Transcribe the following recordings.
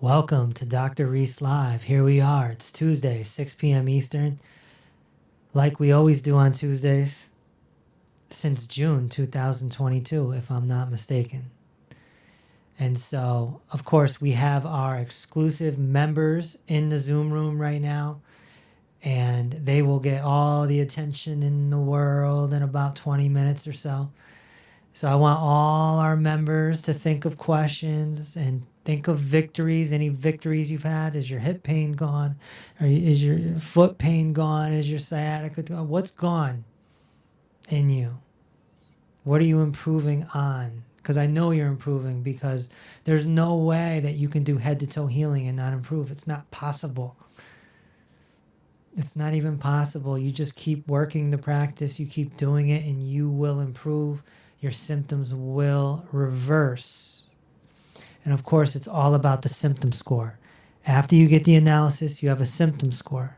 Welcome to Dr. Reese Live. Here we are. It's Tuesday, 6 p.m. Eastern, like we always do on Tuesdays since June 2022, if I'm not mistaken. And so, of course, we have our exclusive members in the Zoom room right now, and they will get all the attention in the world in about 20 minutes or so. So I want all our members to think of questions and think of victories, any victories you've had. Is your hip pain gone? Or is your foot pain gone? Is your sciatica gone? What's gone in you? What are you improving on? Because I know you're improving, because there's no way that you can do head to toe healing and not improve. It's not possible. It's not even possible. You just keep working the practice, you keep doing it, and you will improve. Your symptoms will reverse. And of course, it's all about the symptom score. After you get the analysis, you have a symptom score.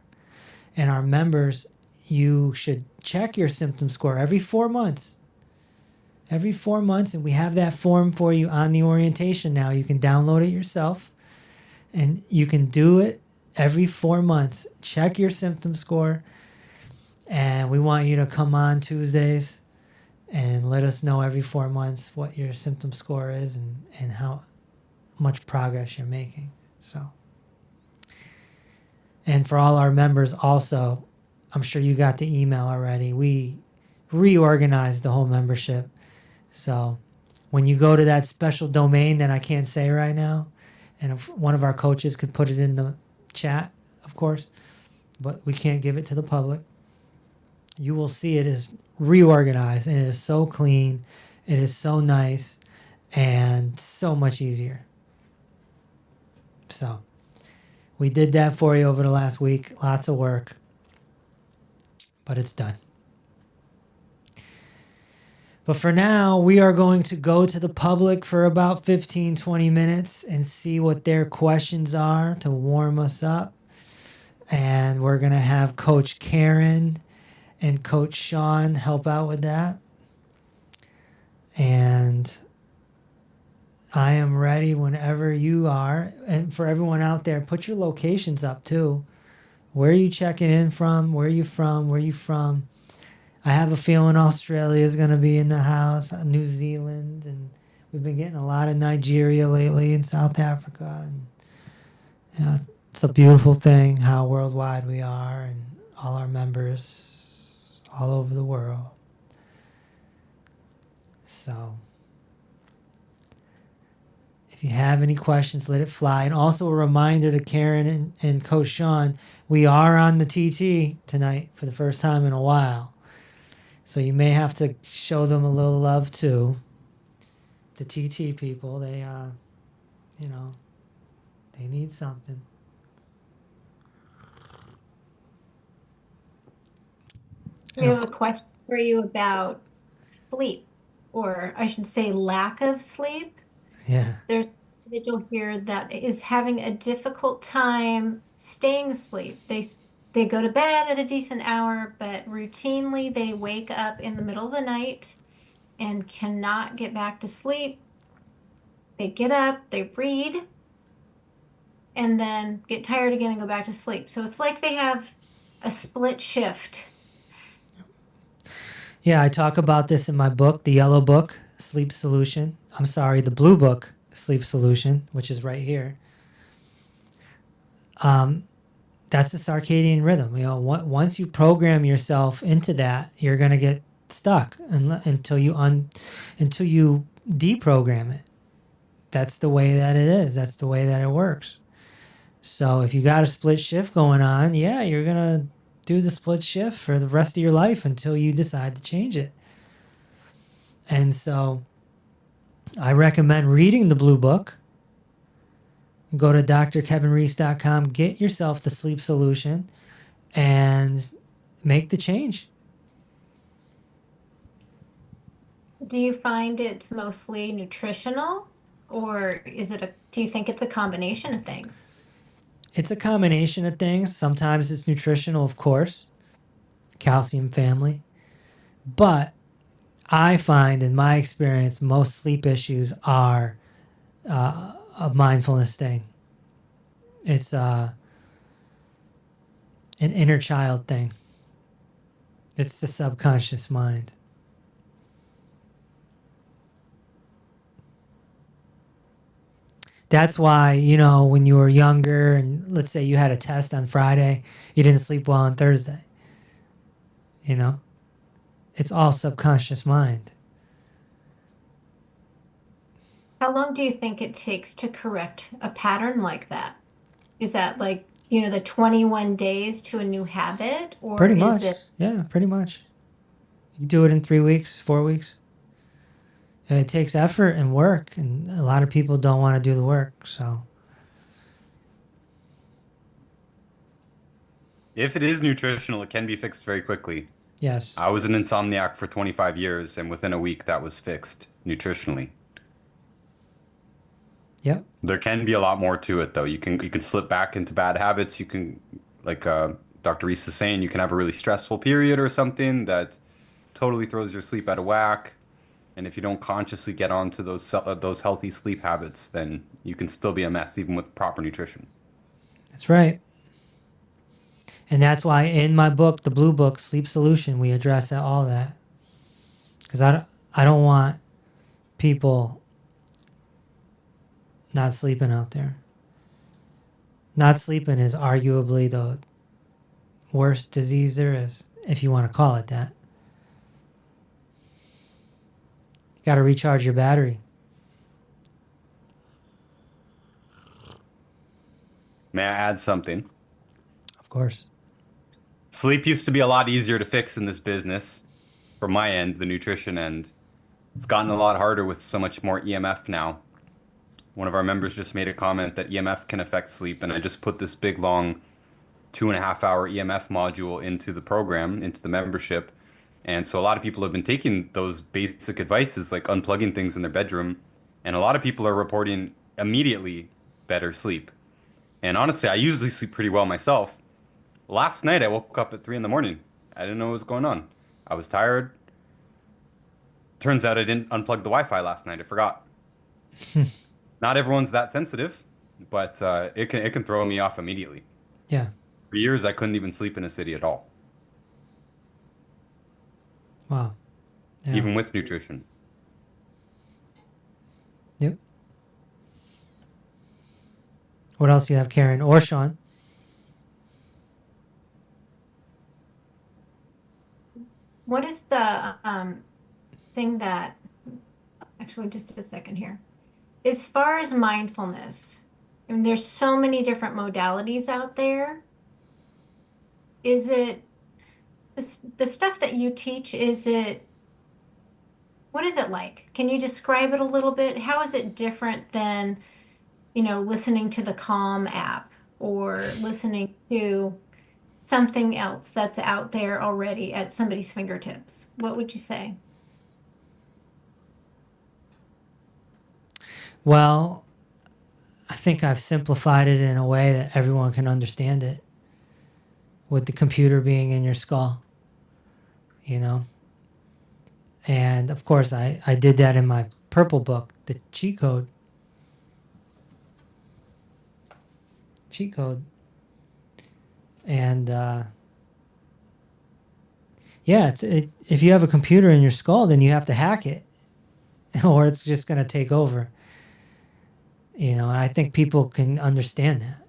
And our members, you should check your symptom score every 4 months. Every 4 months, and we have that form for you on the orientation now. You can download it yourself, and you can do it every 4 months. Check your symptom score, and we want you to come on Tuesdays and let us know every 4 months what your symptom score is and how much progress you're making. So, and for all our members also, I'm sure you got the email already. We reorganized the whole membership. So when you go to that special domain that I can't say right now, and if one of our coaches could put it in the chat, of course, but we can't give it to the public, you will see it is reorganized, and it is so clean, it is so nice, and so much easier. So we did that for you over the last week. Lots of work, but it's done. But for now, we are going to go to the public for about 15-20 minutes and see what their questions are to warm us up. And we're going to have Coach Karen and Coach Sean help out with that. And I am ready whenever you are. And for everyone out there, put your locations up too. Where are you checking in from? Where are you from? Where are you from? I have a feeling Australia is going to be in the house, New Zealand, and we've been getting a lot of Nigeria lately, and South Africa. And you know, it's a beautiful thing how worldwide we are, and all our members all over the world. So if you have any questions, let it fly. And also a reminder to Karen and Coach Sean, we are on the TT tonight for the first time in a while. So you may have to show them a little love too. The TT people, they need something. We have a question for you about sleep, or I should say lack of sleep. Yeah. There's an individual here that is having a difficult time staying asleep. They go to bed at a decent hour, but routinely they wake up in the middle of the night and cannot get back to sleep. They get up, they read, and then get tired again and go back to sleep. So it's like they have a split shift. Yeah, I talk about this in my book, the yellow book, Sleep Solution. I'm sorry, the blue book, Sleep Solution, which is right here. That's the circadian rhythm. You know, once you program yourself into that, you're gonna get stuck until you deprogram it. That's the way that it is. That's the way that it works. So if you got a split shift going on, yeah, you're gonna do the split shift for the rest of your life until you decide to change it. And so I recommend reading the blue book. Go to drkevinreese.com, get yourself the sleep solution, and make the change. Do you find it's mostly nutritional, or do you think it's a combination of things? It's a combination of things. Sometimes it's nutritional, of course, calcium family. But I find in my experience, most sleep issues are a mindfulness thing. It's an inner child thing. It's the subconscious mind. That's why, when you were younger and let's say you had a test on Friday, you didn't sleep well on Thursday. You know, it's all subconscious mind. How long do you think it takes to correct a pattern like that? Is that like, the 21 days to a new habit, or Pretty is much. it? Yeah, pretty much. You do it in 3 weeks, 4 weeks. And it takes effort and work, and a lot of people don't want to do the work. So, If it is nutritional, it can be fixed very quickly. yes. I was an insomniac for 25 years, and within a week, that was fixed nutritionally. Yep. There can be a lot more to it, though. You can slip back into bad habits. You can, like Dr. Reese is saying, you can have a really stressful period or something that totally throws your sleep out of whack. And if you don't consciously get onto those healthy sleep habits, then you can still be a mess, even with proper nutrition. That's right. And that's why in my book, the Blue Book, Sleep Solution, we address all that. Because I don't want people not sleeping out there. Not sleeping is arguably the worst disease there is, if you want to call it that. You got to recharge your battery. May I add something? Of course. Sleep used to be a lot easier to fix in this business, from my end, the nutrition end. It's gotten a lot harder with so much more EMF now. One of our members just made a comment that EMF can affect sleep, and I just put this big long 2.5 hour EMF module into the program, into the membership. And so a lot of people have been taking those basic advices, like unplugging things in their bedroom, and a lot of people are reporting immediately better sleep. And honestly, I usually sleep pretty well myself. Last night, I woke up at 3 in the morning. I didn't know what was going on. I was tired. Turns out I didn't unplug the Wi-Fi last night. I forgot. Not everyone's that sensitive, but it can throw me off immediately. Yeah. For years, I couldn't even sleep in a city at all, Wow. Yeah. even with nutrition. Yep. What else you have, Karen or Sean? What is the thing that, actually, just a second here. As far as mindfulness, I mean, there's so many different modalities out there. Is it the stuff that you teach? What is it like? Can you describe it a little bit? How is it different than, listening to the Calm app or listening to something else that's out there already at somebody's fingertips? What would you say? Well, I think I've simplified it in a way that everyone can understand it. With the computer being in your skull, And of course, I did that in my purple book, the cheat code. And yeah, if you have a computer in your skull, then you have to hack it, or it's just going to take over. And I think people can understand that.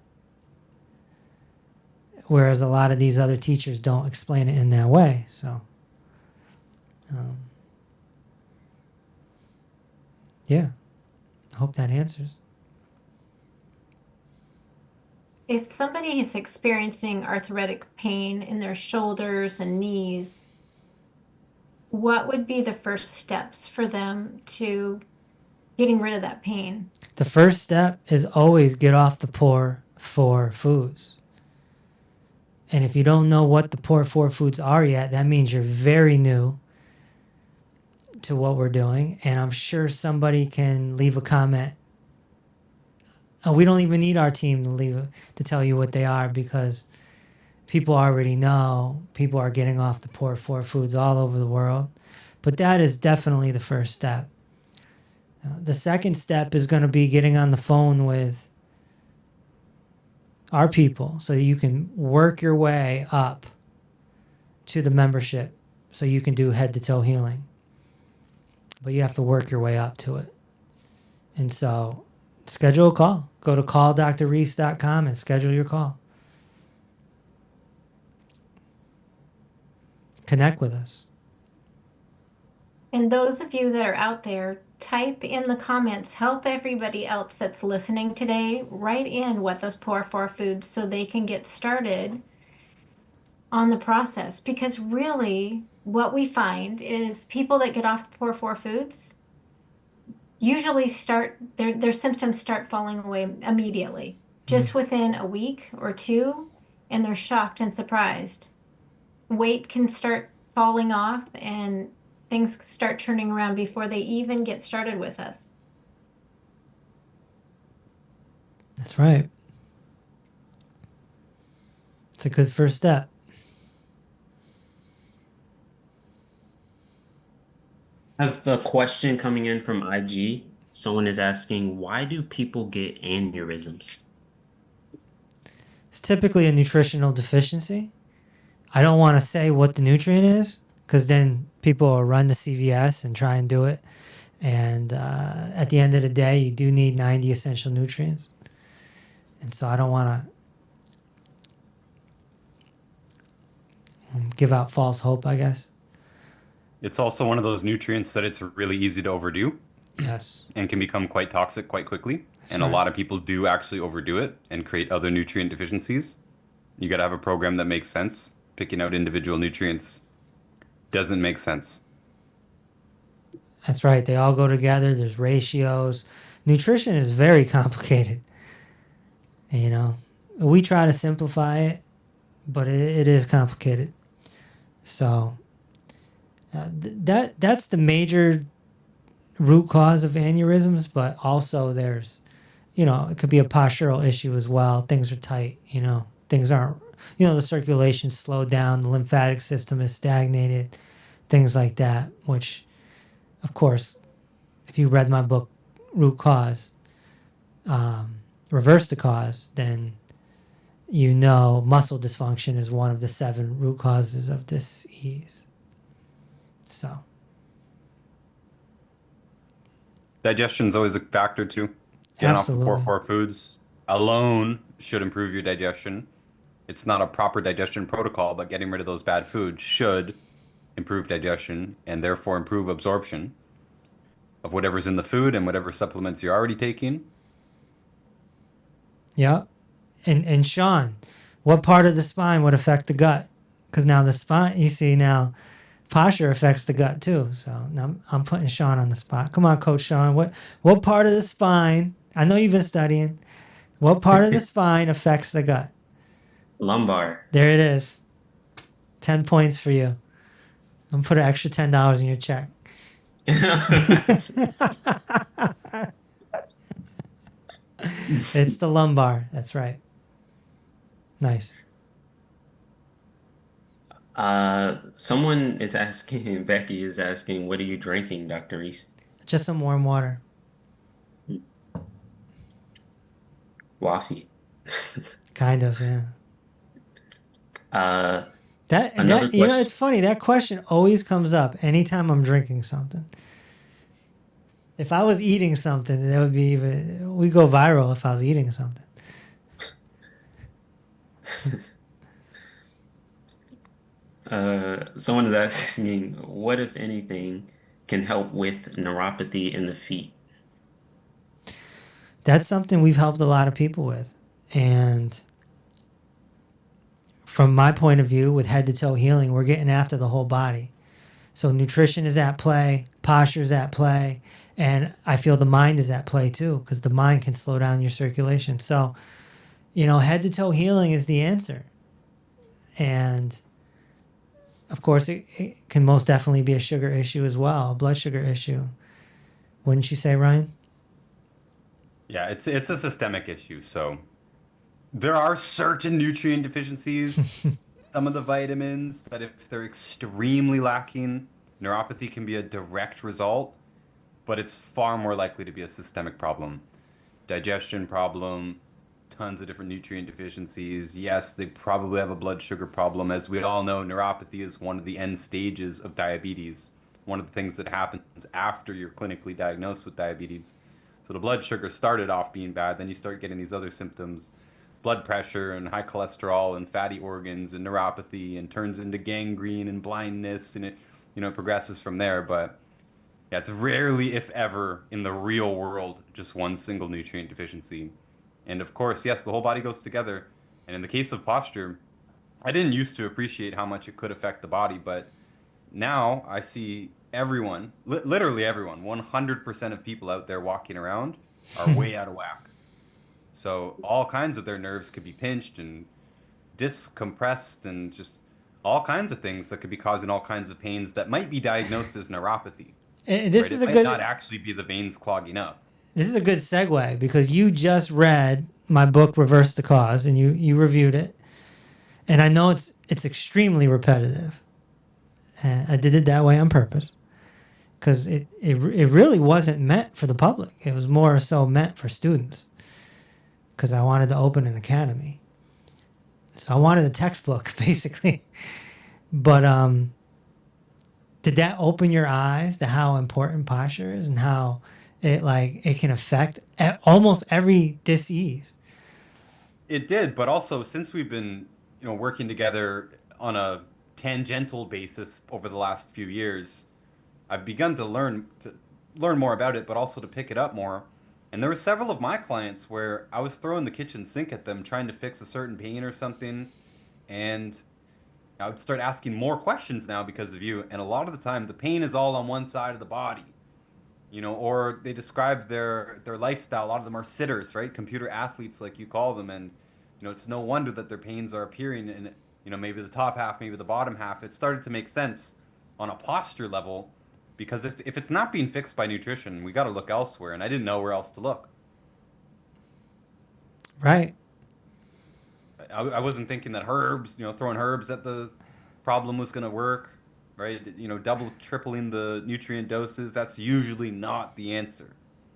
Whereas a lot of these other teachers don't explain it in that way. So, yeah, I hope that answers. If somebody is experiencing arthritic pain in their shoulders and knees, what would be the first steps for them to getting rid of that pain? The first step is always get off the poor four foods. And if you don't know what the poor four foods are yet, that means you're very new to what we're doing. And I'm sure somebody can leave a comment. We don't even need our team to tell you what they are, because people already know. People are getting off the poor four foods all over the world. But that is definitely the first step. The second step is going to be getting on the phone with our people, so that you can work your way up to the membership so you can do head to toe healing. But you have to work your way up to it. And so schedule a call. Go to calldrreese.com and schedule your call. Connect with us. And those of you that are out there, type in the comments, help everybody else that's listening today write in what those poor four foods so they can get started on the process. Because really, what we find is people that get off the poor four foods usually start their symptoms start falling away immediately, just within a week or two, and they're shocked and surprised. Weight can start falling off and things start turning around before they even get started with us. That's right. It's a good first step. I have a question coming in from IG. Someone is asking, why do people get aneurysms? It's typically a nutritional deficiency. I don't want to say what the nutrient is because then people will run to CVS and try and do it. And at the end of the day, you do need 90 essential nutrients. And so I don't want to give out false hope, I guess. It's also one of those nutrients that it's really easy to overdo. Yes. And can become quite toxic quite quickly. That's and right. a lot of people do actually overdo it and create other nutrient deficiencies. You got to have a program that makes sense. Picking out individual nutrients doesn't make sense. That's right. They all go together. There's ratios. Nutrition is very complicated. You know, we try to simplify it, but it is complicated. So that's the major root cause of aneurysms, but also there's, you know, it could be a postural issue as well. Things are tight, you know, things aren't, you know, the circulation's slowed down, the lymphatic system is stagnated, things like that, which, of course, if you read my book, Root Cause, Reverse the Cause, then you know muscle dysfunction is one of the 7 root causes of disease. So Digestion's always a factor too. Getting Absolutely. off the poor foods alone should improve your digestion. It's not a proper digestion protocol, but getting rid of those bad foods should improve digestion and therefore improve absorption of whatever's in the food and whatever supplements you're already taking. yeah. And Sean, what part of the spine would affect the gut? Because now the spine, you see now, posture affects the gut too. So now I'm putting Sean on the spot. Come on, Coach Sean. What part of the spine? I know you've been studying. What part of the spine affects the gut? Lumbar. There it is. 10 points for you. I'm gonna put an extra $10 in your check. It's the lumbar. That's right. Nice. Someone is asking, Becky is asking, what are you drinking, Dr. Reese? Just some warm water. Waffy. Kind of, yeah. That Another you know, question. it's funny. That question always comes up anytime I'm drinking something. If I was eating something, that would be even. We go viral if I was eating something. Someone is asking, what, if anything, can help with neuropathy in the feet? That's something we've helped a lot of people with, and from my point of view, with head to toe healing, we're getting after the whole body. So nutrition is at play, posture is at play, and I feel the mind is at play too, because the mind can slow down your circulation. So, you know, head to toe healing is the answer. And of course, it can most definitely be a sugar issue as well, a blood sugar issue. Wouldn't you say, Ryan? Yeah, it's a systemic issue. So there are certain nutrient deficiencies, some of the vitamins that if they're extremely lacking, neuropathy can be a direct result, but it's far more likely to be a systemic problem. Digestion problem, tons of different nutrient deficiencies. Yes, they probably have a blood sugar problem. As we all know, neuropathy is one of the end stages of diabetes. One of the things that happens after you're clinically diagnosed with diabetes. So the blood sugar started off being bad, then you start getting these other symptoms, blood pressure and high cholesterol and fatty organs and neuropathy, and turns into gangrene and blindness, and it progresses from there. But yeah, it's rarely, if ever, in the real world, just one single nutrient deficiency. And of course, yes, the whole body goes together. And in the case of posture, I didn't used to appreciate how much it could affect the body, but now I see everyone, literally everyone, 100% of people out there walking around are way out of whack. So all kinds of their nerves could be pinched and discompressed and just all kinds of things that could be causing all kinds of pains that might be diagnosed as neuropathy. This Right? is It a might good. not actually be the veins clogging up. This is a good segue because you just read my book Reverse the Cause and you reviewed it, and I know it's extremely repetitive. And I did it that way on purpose because it really wasn't meant for the public. It was more so meant for students because I wanted to open an academy. So I wanted a textbook basically. But did that open your eyes to how important posture is and how it can affect almost every disease? It did, but also since we've been, working together on a tangential basis over the last few years, I've begun to learn more about it, but also to pick it up more. And there were several of my clients where I was throwing the kitchen sink at them trying to fix a certain pain or something, and I would start asking more questions now because of you. And a lot of the time, the pain is all on one side of the body, or they describe their lifestyle. A lot of them are sitters, right? Computer athletes, like you call them, and it's no wonder that their pains are appearing in maybe the top half, maybe the bottom half. It started to make sense on a posture level because if it's not being fixed by nutrition, we got to look elsewhere, and I didn't know where else to look. Right. I wasn't thinking that herbs, throwing herbs at the problem was going to work, right? Double, tripling the nutrient doses, that's usually not the answer.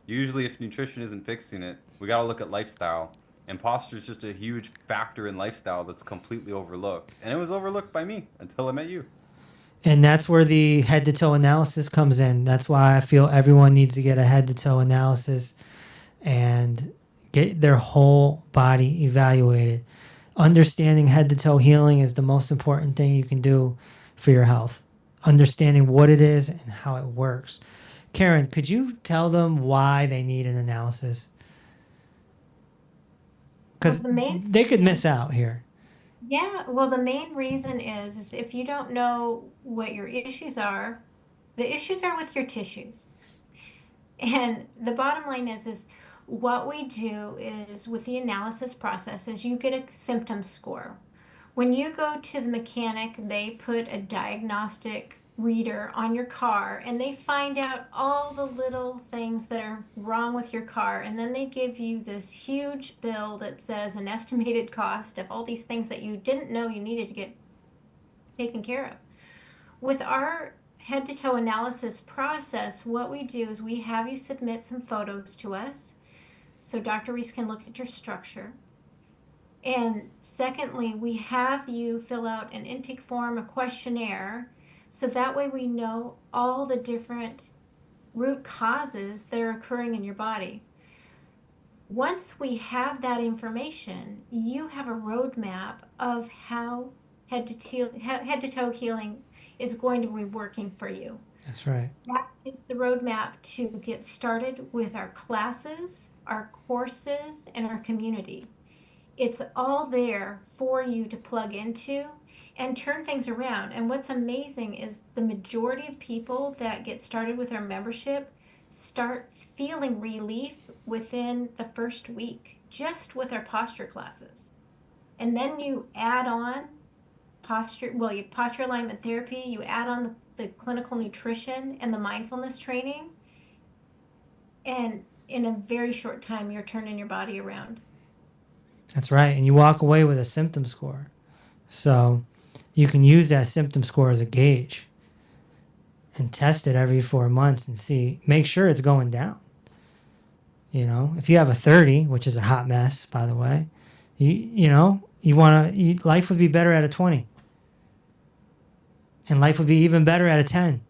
Usually, if nutrition isn't fixing it, we got to look at lifestyle. And posture is just a huge factor in lifestyle that's completely overlooked. And it was overlooked by me until I met you. And that's where the head to toe analysis comes in. That's why I feel everyone needs to get a head to toe analysis and get their whole body evaluated. Understanding head to toe healing is the most important thing you can do for your health. Understanding what it is and how it works. Karen, could you tell them why they need an analysis? Because Well, the main they could miss out here. Yeah, well, the main reason is if you don't know what your issues are, the issues are with your tissues. And the bottom line is what we do is with the analysis process is you get a symptom score. When you go to the mechanic, they put a diagnostic reader on your car and they find out all the little things that are wrong with your car, and then they give you this huge bill that says an estimated cost of all these things that you didn't know you needed to get taken care of. With our head to toe analysis process, what we do is we have you submit some photos to us so Dr. Reese can look at your structure. And secondly, we have you fill out an intake form, a questionnaire, so that way we know all the different root causes that are occurring in your body. Once we have that information, you have a roadmap of how head to toe healing is going to be working for you. That's right. That is the roadmap to get started with our classes, our courses, and our community. It's all there for you to plug into and turn things around. And what's amazing is the majority of people that get started with our membership start feeling relief within the first week just with our posture classes. And then you add on posture alignment therapy, you add on the clinical nutrition and the mindfulness training, and in a very short time you're turning your body around. That's right. And you walk away with a symptom score. So you can use that symptom score as a gauge and test it every 4 months and make sure it's going down. You know, if you have a 30, which is a hot mess, by the way, life would be better at a 20. And life would be even better at a 10.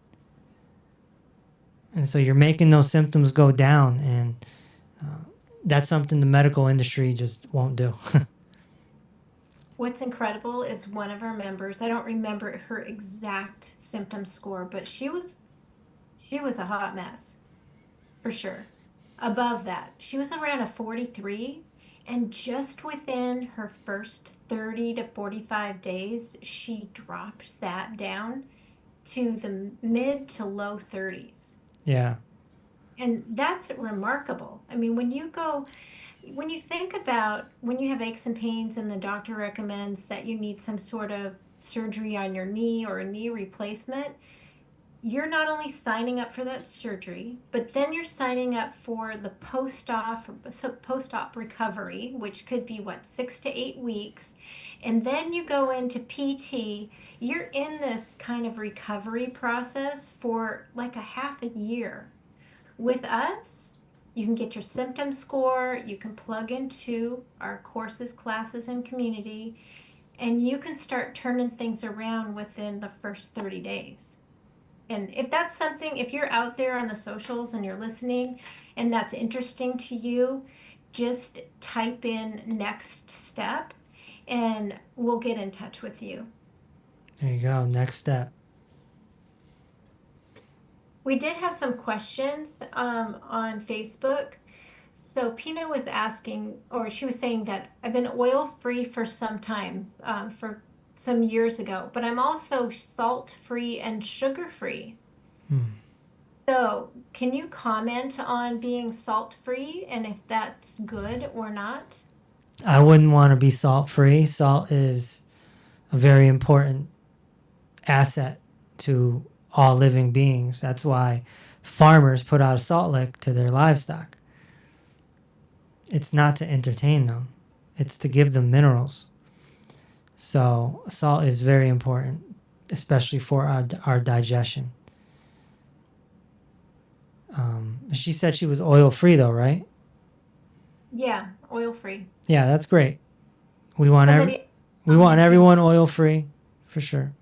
And so you're making those symptoms go down, and that's something the medical industry just won't do. What's incredible is one of our members, I don't remember her exact symptom score, but she was a hot mess for sure. Above that, she was around a 43, and just within her first 30 to 45 days, she dropped that down to the mid to low 30s. Yeah. And that's remarkable. I mean, when you think about when you have aches and pains and the doctor recommends that you need some sort of surgery on your knee or a knee replacement, you're not only signing up for that surgery, but then you're signing up for the post-op recovery, which could be 6 to 8 weeks. And then you go into PT. You're in this kind of recovery process for like a half a year. With us, you can get your symptom score, you can plug into our courses, classes, and community, and you can start turning things around within the first 30 days. And if that's something, if you're out there on the socials and you're listening and that's interesting to you, just type in next step and we'll get in touch with you. There you go. Next step. We did have some questions on Facebook. So Pina was asking, or she was saying that I've been oil free for some time, for some years ago, but I'm also salt free and sugar free. So can you comment on being salt free and if that's good or not? I wouldn't want to be salt free. Salt is a very important asset to all living beings. That's why farmers put out a salt lick to their livestock. It's not to entertain them. It's to give them minerals. So salt is very important, especially for our digestion. She said she was oil free though, right? Yeah, oil free. Yeah, that's great. We want everyone oil free, for sure.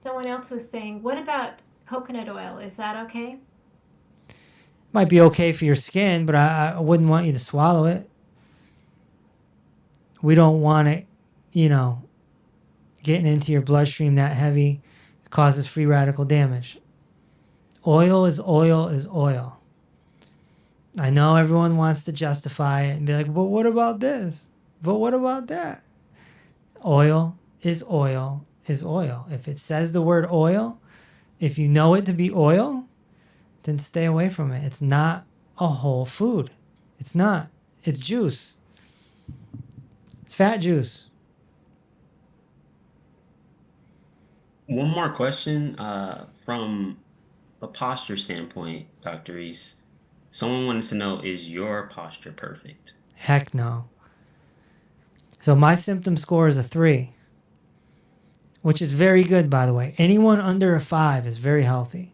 Someone else was saying, what about coconut oil? Is that okay? Might be okay for your skin, but I wouldn't want you to swallow it. We don't want it, getting into your bloodstream that heavy. It causes free radical damage. Oil is oil is oil. I know everyone wants to justify it and be like, but what about this? But what about that? Oil is oil is oil. If it says the word oil, if you know it to be oil, then stay away from it. It's not a whole food. It's not. It's juice. It's fat juice. One more question from a posture standpoint, Dr. Reese. Someone wanted to know, is your posture perfect? Heck no. So my symptom score is a 3, which is very good, by the way. Anyone under a 5 is very healthy.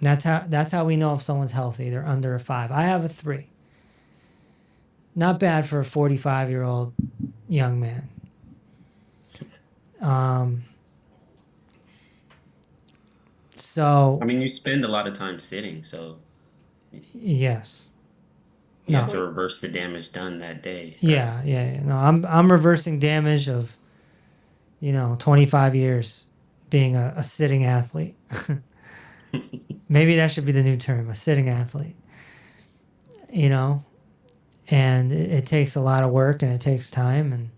That's how we know if someone's healthy. They're under a 5. I have a 3. Not bad for a 45-year-old young man. So I mean, you spend a lot of time sitting, so yes. you have to reverse the damage done that day. Yeah. No, I'm reversing damage of 25 years being a sitting athlete. Maybe that should be the new term, a sitting athlete. And it takes a lot of work and it takes time, and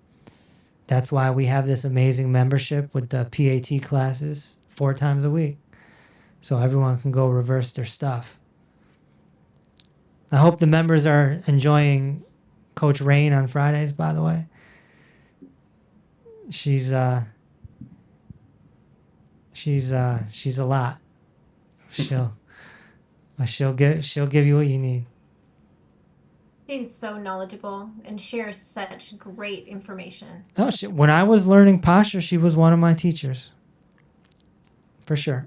that's why we have this amazing membership with the PAT classes 4 times a week, so everyone can go reverse their stuff. I hope the members are enjoying Coach Rain on Fridays, by the way. She's a lot. She'll give you what you need. She's so knowledgeable and shares such great information. Oh, when I was learning posture, she was one of my teachers. For sure.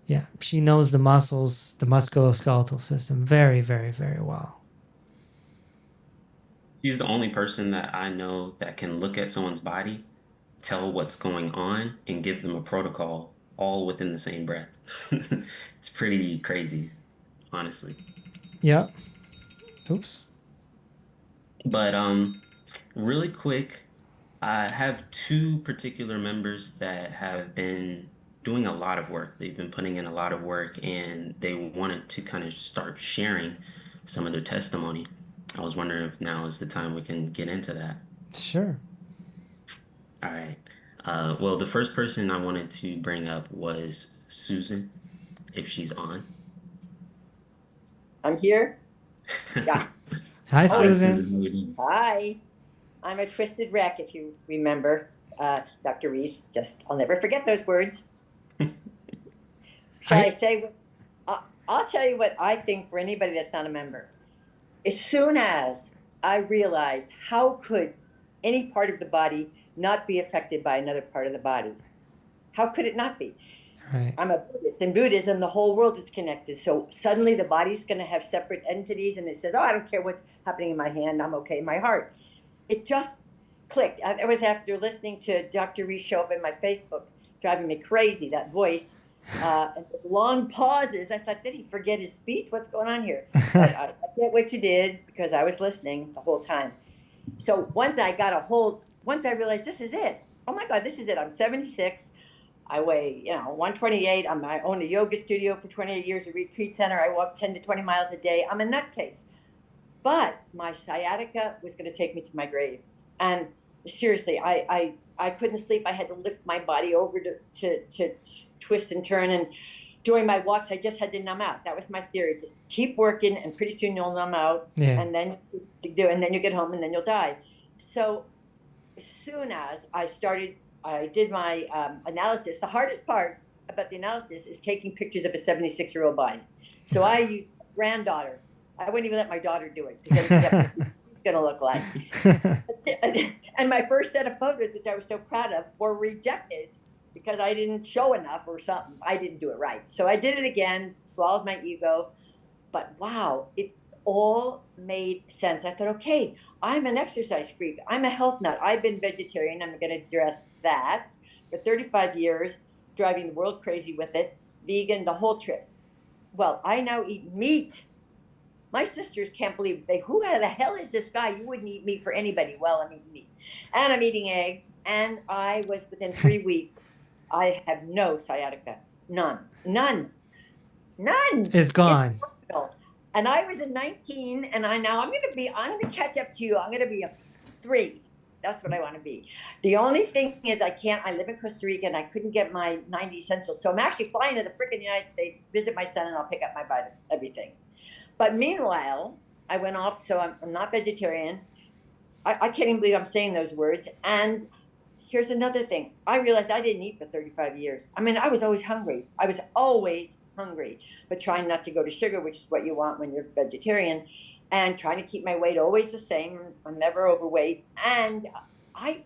Yeah, she knows the muscles, the musculoskeletal system very, very, very well. She's the only person that I know that can look at someone's body, tell what's going on, and give them a protocol all within the same breath. It's pretty crazy, honestly. Yep. Oops. But really quick, I have two particular members that have been doing a lot of work. They've been putting in a lot of work and they wanted to kind of start sharing some of their testimony. I was wondering if now is the time we can get into that. Sure. All right. Well, the first person I wanted to bring up was Susan, if she's on. I'm here. Yeah. Hi, Hi, Susan. Susan. How you doing? Hi. I'm a twisted wreck, if you remember, Dr. Reese. I'll never forget those words. Shall I say? I'll tell you what I think for anybody that's not a member. As soon as I realized how could any part of the body not be affected by another part of the body? How could it not be? Right. I'm a Buddhist. In Buddhism, the whole world is connected. So suddenly the body's going to have separate entities, and it says, oh, I don't care what's happening in my hand. I'm okay in my heart. It just clicked. And it was after listening to Dr. Reese show up in my Facebook, driving me crazy, that voice. And the long pauses. I thought, did he forget his speech? What's going on here? But I get what you did because I was listening the whole time. So once I realized this is it. Oh my God, this is it. I'm 76. I weigh, 128. I own a yoga studio for 28 years, a retreat center. I walk 10 to 20 miles a day. I'm a nutcase. But my sciatica was going to take me to my grave. And seriously, I couldn't sleep. I had to lift my body over to twist and turn. And during my walks, I just had to numb out. That was my theory. Just keep working, and pretty soon you'll numb out. Yeah. And then you get home, and then you'll die. So as soon as I did my analysis. The hardest part about the analysis is taking pictures of a 76-year-old body. So I used granddaughter. I wouldn't even let my daughter do it because I didn't get what it's going to look like. And my first set of photos, which I was so proud of, were rejected because I didn't show enough or something. I didn't do it right. So I did it again, swallowed my ego. But wow, it all made sense. I thought, okay, I'm an exercise freak. I'm a health nut. I've been vegetarian. I'm going to address that for 35 years, driving the world crazy with it, vegan, the whole trip. Well, I now eat meat. My sisters can't believe who the hell is this guy? You wouldn't eat meat for anybody. Well, I'm eating meat. And I'm eating eggs. And I was within 3 weeks, I have no sciatica. None. It's gone. It's phenomenal. And I was a 19, and I'm going to catch up to you. I'm going to be a 3. That's what I want to be. The only thing is I live in Costa Rica, and I couldn't get my 90 essentials. So I'm actually flying to the freaking United States, visit my son, and I'll pick up my everything. But meanwhile, I went off, so I'm not vegetarian. I can't even believe I'm saying those words. And here's another thing. I realized I didn't eat for 35 years. I mean, I was always hungry. But trying not to go to sugar, which is what you want when you're vegetarian, and trying to keep my weight always the same. I'm never overweight. And I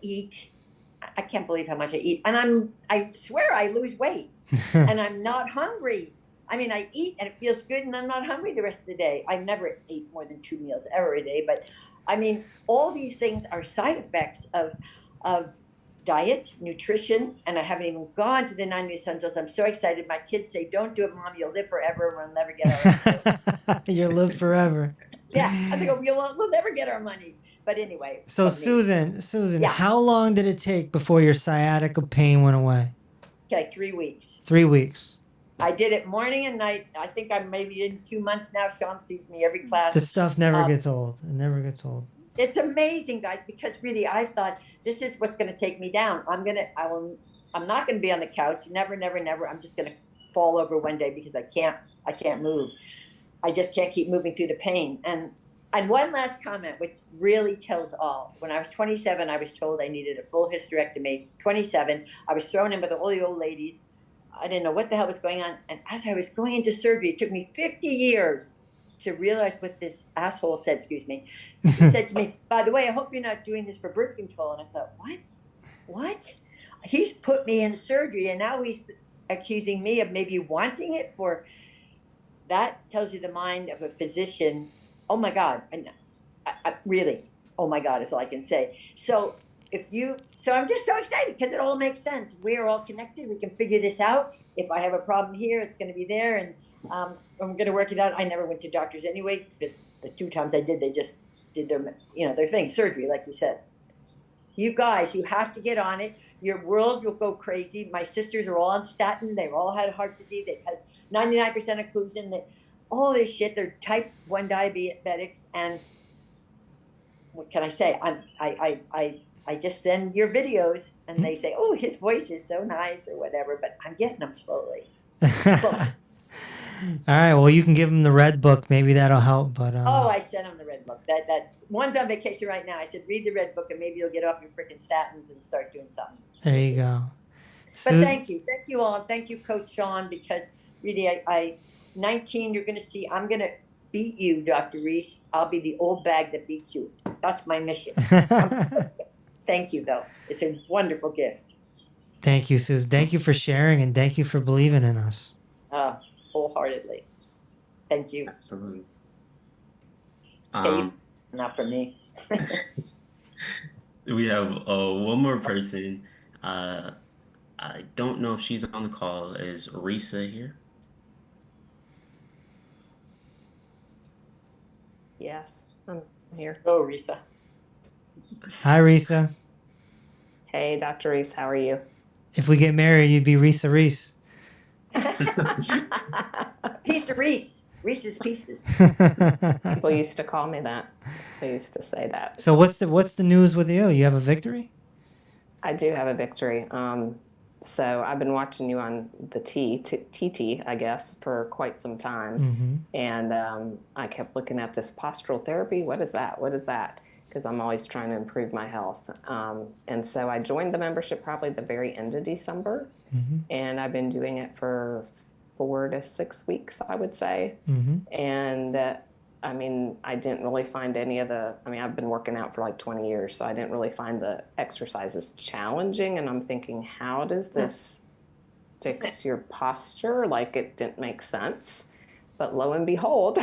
can't believe how much I eat. And I swear I lose weight and I'm not hungry. I mean, I eat and it feels good and I'm not hungry the rest of the day. I never ate more than 2 meals ever a day. But I mean, all these things are side effects of diet, nutrition, and I haven't even gone to the 90 essentials. I'm so excited. My kids say, don't do it, Mom. You'll live forever. We'll never get our money. You'll live forever. Yeah. I think we'll never get our money. But anyway. So Susan, Yeah. how long did it take before your sciatica pain went away? Okay, 3 weeks. 3 weeks. I did it morning and night. I think I'm maybe in 2 months now. Sean sees me every class. This stuff never gets old. It never gets old. It's amazing, guys, because really I thought this is what's going to take me down. I'm not going to be on the couch. Never. I'm just going to fall over one day because I can't move. I just can't keep moving through the pain. And one last comment, which really tells all. When I was 27, I was told I needed a full hysterectomy. 27, I was thrown in with all the old ladies. I didn't know what the hell was going on. And as I was going into surgery, it took me 50 years to realize what this asshole said, excuse me. He said to me, by the way, I hope you're not doing this for birth control. And I thought, what? He's put me in surgery, and now he's accusing me of maybe wanting it for, that tells you the mind of a physician. Oh my God. And I really, oh my God is all I can say. So I'm just so excited because it all makes sense. We're all connected. We can figure this out. If I have a problem here, it's going to be there. And I'm going to work it out. I never went to doctors anyway, because the 2 times I did, they just did their thing, surgery, like you said. You guys, you have to get on it. Your world will go crazy. My sisters are all on statin. They've all had heart disease. They've had 99% occlusion. All this shit. They're type 1 diabetics. And what can I say? I just send your videos and they say, oh, his voice is so nice or whatever, but I'm getting them slowly. All right. Well, you can give him the red book. Maybe that'll help. But oh, I sent him the red book. That one's on vacation right now. I said, read the red book and maybe you'll get off your freaking statins and start doing something. There you go. But thank you all, and thank you, Coach Sean, because really, I 19. You're going to see. I'm going to beat you, Dr. Reese. I'll be the old bag that beats you. That's my mission. Thank you, though. It's a wonderful gift. Thank you, Susan. Thank you for sharing, and thank you for believing in us. Wholeheartedly. Thank you. Absolutely. Not for me. We have one more person. I don't know if she's on the call. Is Reese here? Yes, I'm here. Oh, Risa. Hi, Risa. Hey, Dr. Reese, how are you? If we get married, you'd be Risa Reese. Piece of Reese. Reese's Pieces. People used to call me that. They used to say that. So what's the news with you? You have a victory? I do have a victory. So I've been watching you on the TT, I guess, for quite some time. Mm-hmm. And I kept looking at this postural therapy. What is that? What is that? Because I'm always trying to improve my health. And so I joined the membership probably the very end of December. Mm-hmm. And I've been doing it for 4 to 6 weeks, I would say. Mm-hmm. And I didn't really find I've been working out for like 20 years, so I didn't really find the exercises challenging. And I'm thinking, how does this fix your posture? Like, it didn't make sense. But lo and behold,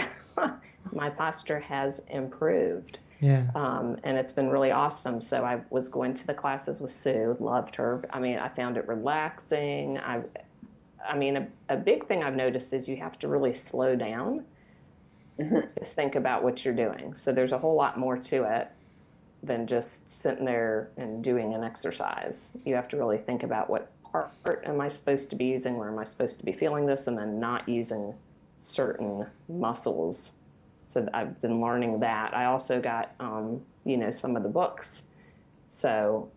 my posture has improved. Yeah. And it's been really awesome. So I was going to the classes with Sue, loved her. I found it relaxing. A big thing I've noticed is you have to really slow down to think about what you're doing. So there's a whole lot more to it than just sitting there and doing an exercise. You have to really think about what part am I supposed to be using, where am I supposed to be feeling this, and then not using certain muscles. So I've been learning that. I also got, some of the books. So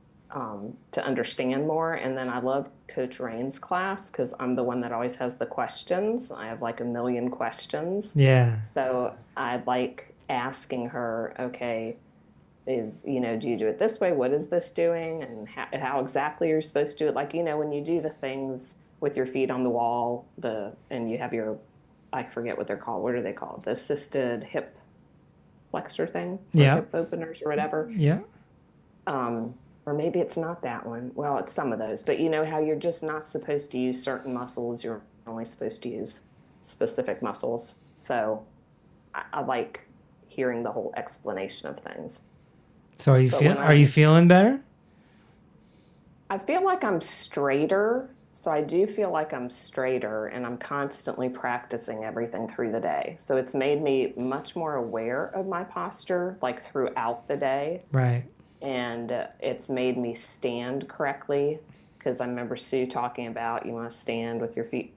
to understand more. And then I love Coach Rain's class because I'm the one that always has the questions. I have like 1 million questions. Yeah. So I like asking her, okay, do you do it this way? What is this doing? And how exactly you're supposed to do it? Like, when you do the things with your feet on the wall, and you have I forget what they're called. What are they called? The assisted hip flexor thing? Yeah. Hip openers or whatever. Yeah. Or maybe it's not that one. Well, it's some of those. But you know how you're just not supposed to use certain muscles. You're only supposed to use specific muscles. So I like hearing the whole explanation of things. So are you feeling better? I feel like I'm straighter. So I do feel like I'm straighter, and I'm constantly practicing everything through the day. So it's made me much more aware of my posture, like throughout the day. Right. And it's made me stand correctly, because I remember Sue talking about you want to stand with your feet,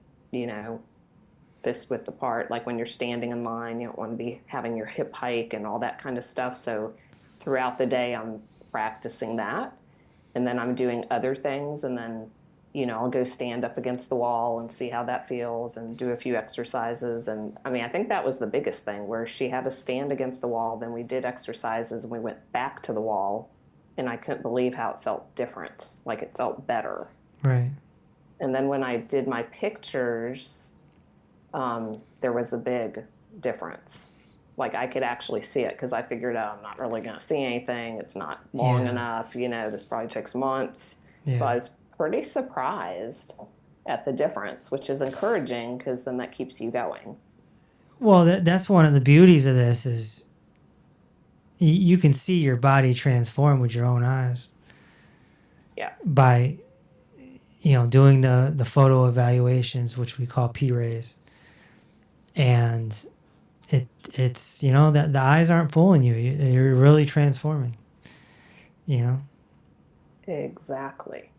fist width apart. Like when you're standing in line, you don't want to be having your hip hike and all that kind of stuff. So throughout the day, I'm practicing that. And then I'm doing other things. And then, I'll go stand up against the wall and see how that feels and do a few exercises. And I think that was the biggest thing, where she had us stand against the wall. Then we did exercises and we went back to the wall. And I couldn't believe how it felt different. Like it felt better. Right. And then when I did my pictures, there was a big difference. Like I could actually see it, because I figured out I'm not really going to see anything. It's not long enough. This probably takes months. Yeah. So I was pretty surprised at the difference, which is encouraging because then that keeps you going. Well, that's one of the beauties of this is you can see your body transform with your own eyes. Yeah. By, doing the photo evaluations, which we call P-rays. And it's that the eyes aren't fooling you. You're really transforming. Exactly.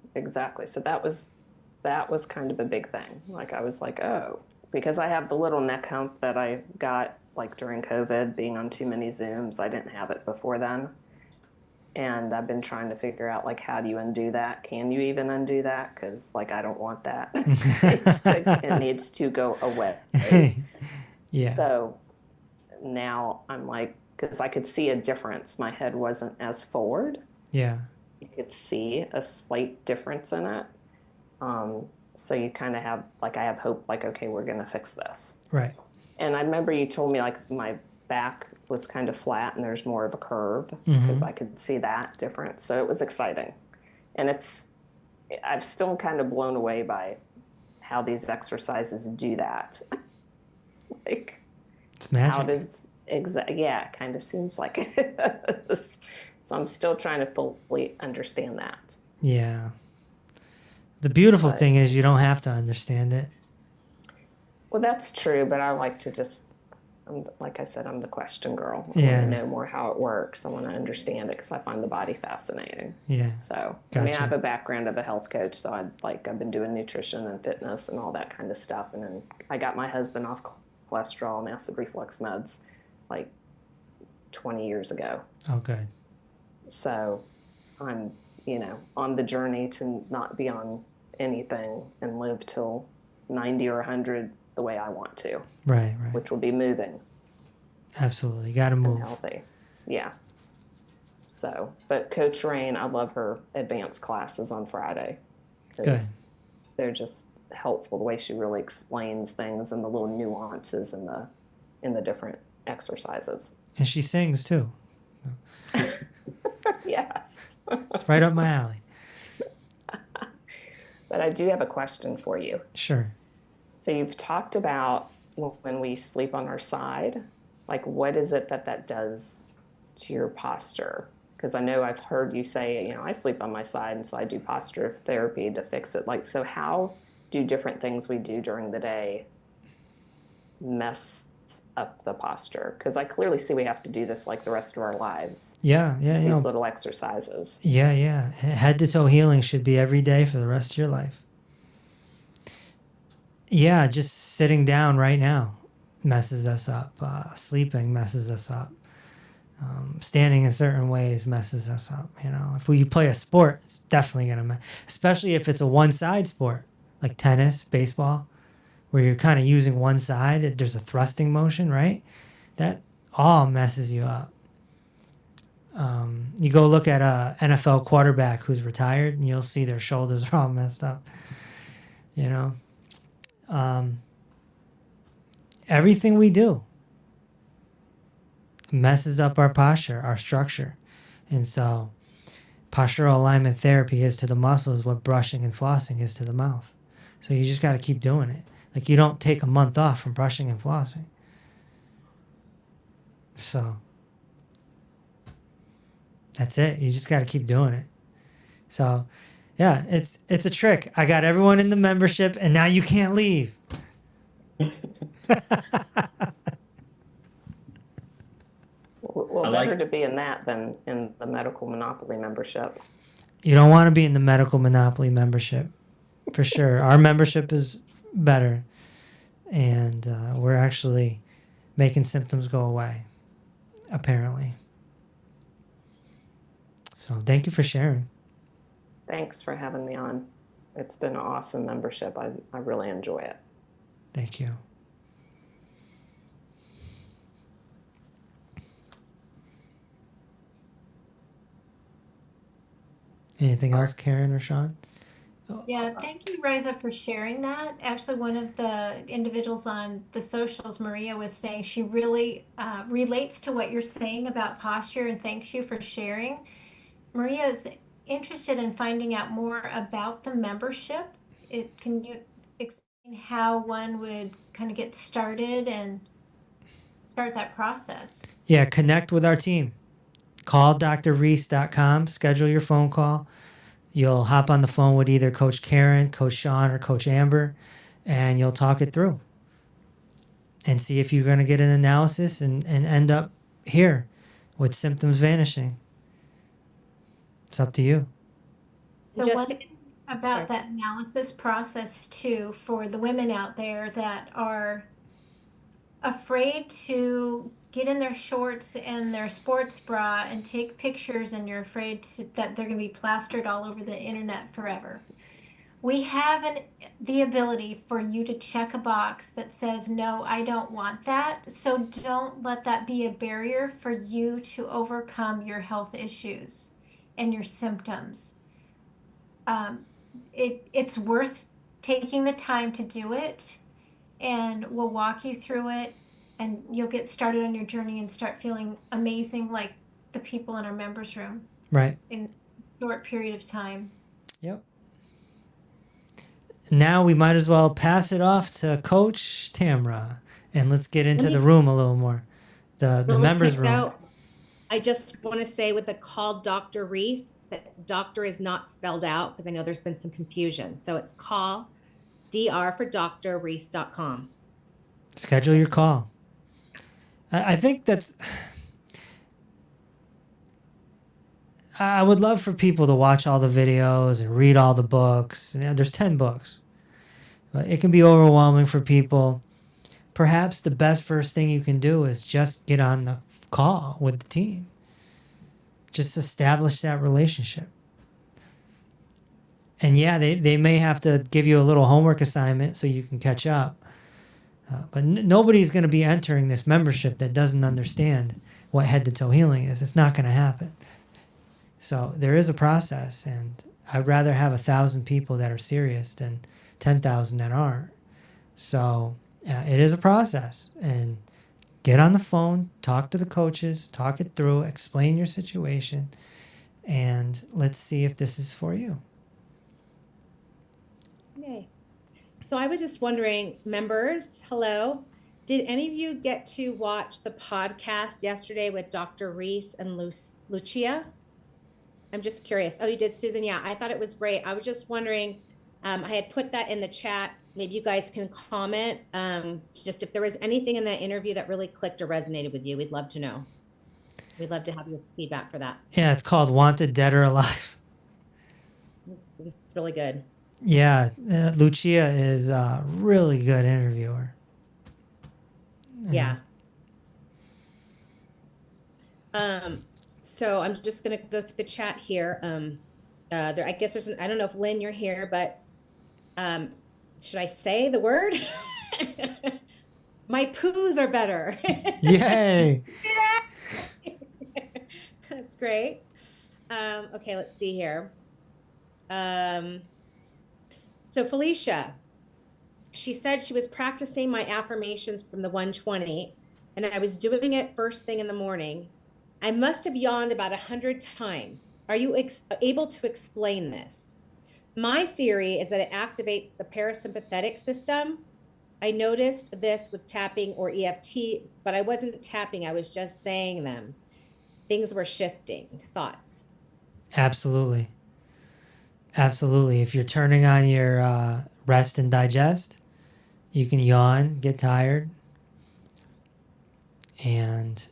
So that was kind of a big thing. Like I was like, oh, because I have the little neck hump that I got like during COVID, being on too many Zooms. I didn't have it before then. And I've been trying to figure out, like, how do you undo that? Can you even undo that? Because, like, I don't want that. It needs to go away. Yeah. So now I'm like, because I could see a difference. My head wasn't as forward. Yeah. You could see a slight difference in it. So you kind of have, like, I have hope, like, okay, we're going to fix this. Right. And I remember you told me, like, my back was kind of flat and there's more of a curve because I could see that difference. So it was exciting. And I'm still kind of blown away by how these exercises do that. Like, it's magic. How does, yeah, it kind of seems like it. So I'm still trying to fully understand that. Yeah. The beautiful thing is you don't have to understand it. Well, that's true, but I like to just, like I said, I'm the question girl. I Yeah. want to know more how it works. I want to understand it because I find the body fascinating. Yeah. So, Gotcha. I mean, I have a background of a health coach, so I've been doing nutrition and fitness and all that kind of stuff. And then I got my husband off cholesterol and acid reflux meds like 20 years ago. Oh, good. So I'm, on the journey to not be on anything and live till 90 or 100 the way I want to. Right. Which will be moving. Absolutely. Got to move. And healthy. Yeah. So, but Coach Rain, I love her advanced classes on Friday. Good. They're just helpful, the way she really explains things and the little nuances in the different exercises. And she sings too. Yes. It's right up my alley. But I do have a question for you. Sure. So you've talked about when we sleep on our side, like what is it that does to your posture? Because I know I've heard you say, I sleep on my side, and so I do posture therapy to fix it. Like, so how do different things we do during the day mess up the posture? Because I clearly see we have to do this like the rest of our lives. Yeah. These little exercises. Yeah. Head to toe healing should be every day for the rest of your life. Yeah, just sitting down right now messes us up. Sleeping messes us up. Standing in certain ways messes us up. If we play a sport, it's definitely going to mess, especially if it's a one-side sport like tennis, baseball, where you're kind of using one side. There's a thrusting motion, right? That all messes you up. You go look at a NFL quarterback who's retired, and you'll see their shoulders are all messed up. Everything we do messes up our posture, our structure. And so postural alignment therapy is to the muscles what brushing and flossing is to the mouth. So you just got to keep doing it. Like, you don't take a month off from brushing and flossing. So that's it. You just got to keep doing it. So yeah, it's a trick. I got everyone in the membership, and now you can't leave. Well, better to be in that than in the Medical Monopoly membership. You don't want to be in the Medical Monopoly membership, for sure. Our membership is better, and we're actually making symptoms go away, apparently. So thank you for sharing. Thanks for having me on. It's been an awesome membership. I really enjoy it. Thank you. Anything else, Karen or Sean? Yeah, thank you, Riza, for sharing that. Actually, one of the individuals on the socials, Maria, was saying she really relates to what you're saying about posture, and thanks you for sharing. Maria is interested in finding out more about the membership. Can you explain how one would kind of get started and start that process. Yeah, connect with our team. Call drreese.com, schedule your phone call. You'll hop on the phone with either Coach Karen, Coach Sean, or Coach Amber, and you'll talk it through and see if you're going to get an analysis and end up here with symptoms vanishing. It's up to you. So Just- one thing about Sorry. that analysis process too, for the women out there that are afraid to get in their shorts and their sports bra and take pictures, and you're afraid that they're going to be plastered all over the internet forever. We have the ability for you to check a box that says, no, I don't want that. So don't let that be a barrier for you to overcome your health issues and your symptoms. It's worth taking the time to do it, and we'll walk you through it, and you'll get started on your journey and start feeling amazing like the people in our members room Right. in a short period of time. Yep. Now we might as well pass it off to Coach Tamra, and let's get into the room a little more. The Really members quick, room. though, I just want to say with the call Dr. Reese, that doctor is not spelled out because I know there's been some confusion. So it's call dr for Dr. Reese.com. Schedule your call. I think that's. I would love for people to watch all the videos and read all the books. You know, there's 10 books. But it can be overwhelming for people. Perhaps the best first thing you can do is just get on the call with the team. Just establish that relationship. And yeah, they may have to give you a little homework assignment so you can catch up. But nobody's going to be entering this membership that doesn't understand what head to toe healing is. It's not going to happen. So there is a process, and I'd rather have 1,000 people that are serious than 10,000 that aren't. So it is a process, and get on the phone, talk to the coaches, talk it through, explain your situation, and let's see if this is for you. Yay. So I was just wondering, members, hello. Did any of you get to watch the podcast yesterday with Dr. Reese and Lucia? I'm just curious. Oh, you did, Susan? Yeah, I thought it was great. I was just wondering, I had put that in the chat. Maybe you guys can comment. Just if there was anything in that interview that really clicked or resonated with you, we'd love to know. We'd love to have your feedback for that. Yeah, it's called Wanted, Dead or Alive. It was really good. Yeah, Lucia is a really good interviewer. Yeah. So I'm just gonna go through the chat here. I guess I don't know if Lynn, you're here, but should I say the word? My poos are better. Yay! That's great. Okay, let's see here. So Felicia, she said she was practicing my affirmations from the 120, and I was doing it first thing in the morning. I must have yawned about 100 times. Are you able to explain this? My theory is that it activates the parasympathetic system. I noticed this with tapping or EFT, but I wasn't tapping. I was just saying them. Things were shifting. Thoughts? Absolutely. Absolutely. If you're turning on your rest and digest, you can yawn, get tired, and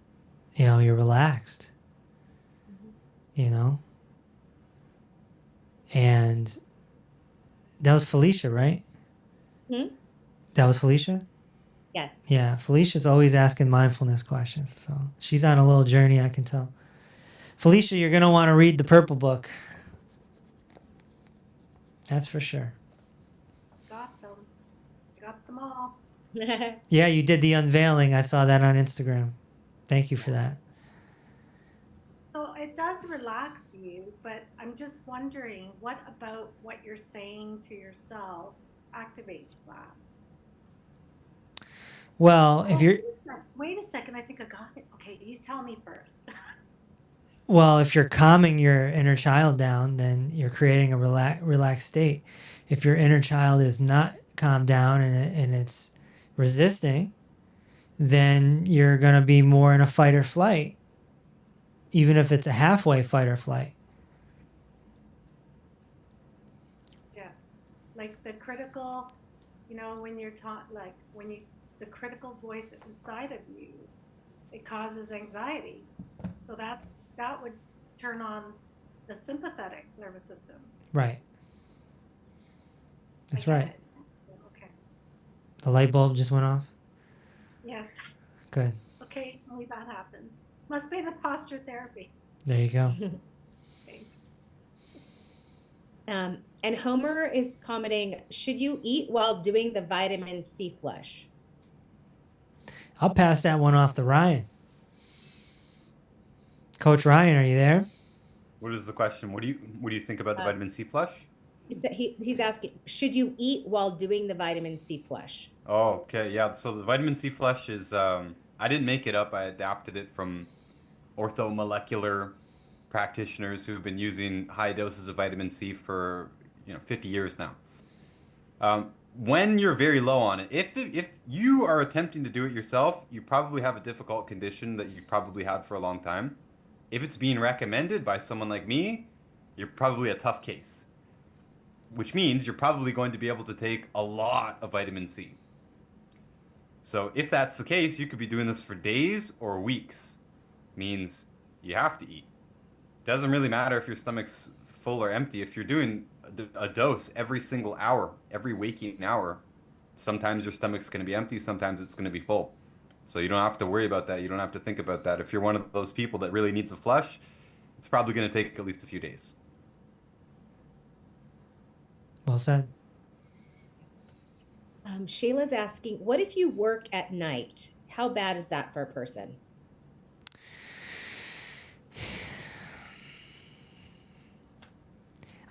you're relaxed. And that was Felicia, right? That was Felicia? Yes. Yeah, Felicia's always asking mindfulness questions, so she's on a little journey, I can tell. Felicia, you're going to want to read the purple book. That's for sure. Got them. Got them all. Yeah, you did the unveiling. I saw that on Instagram. Thank you for that. So it does relax you, but I'm just wondering, what about what you're saying to yourself activates that? Well, if you're Wait a second, I think I got it. Okay, you tell me first. Well, if you're calming your inner child down, then you're creating a relaxed state. If your inner child is not calmed down and it's resisting, then you're going to be more in a fight or flight, even if it's a halfway fight or flight. Yes. Like the critical, when you're taught, like the critical voice inside of you, it causes anxiety. So that would turn on the sympathetic nervous system. Right. That's I get right. it. Okay. The light bulb just went off. Yes. Good. Occasionally that happens. Must be the posture therapy. There you go. Thanks. And Homer is commenting, should you eat while doing the vitamin C flush? I'll pass that one off to Ryan. Coach Ryan, are you there? What is the question? What do you think about the vitamin C flush? He's asking, should you eat while doing the vitamin C flush? Oh, okay, yeah. So the vitamin C flush is I didn't make it up. I adapted it from orthomolecular practitioners who've been using high doses of vitamin C for 50 years now. When you're very low on it, if you are attempting to do it yourself, you probably have a difficult condition that you've probably had for a long time. If it's being recommended by someone like me, you're probably a tough case, which means you're probably going to be able to take a lot of vitamin C. So if that's the case, you could be doing this for days or weeks. Means you have to eat. Doesn't really matter if your stomach's full or empty. If you're doing a dose every single hour, every waking hour, sometimes your stomach's going to be empty, sometimes it's going to be full. So you don't have to worry about that. You don't have to think about that. If you're one of those people that really needs a flush, it's probably going to take at least a few days. Well said. Shayla's asking, what if you work at night? How bad is that for a person?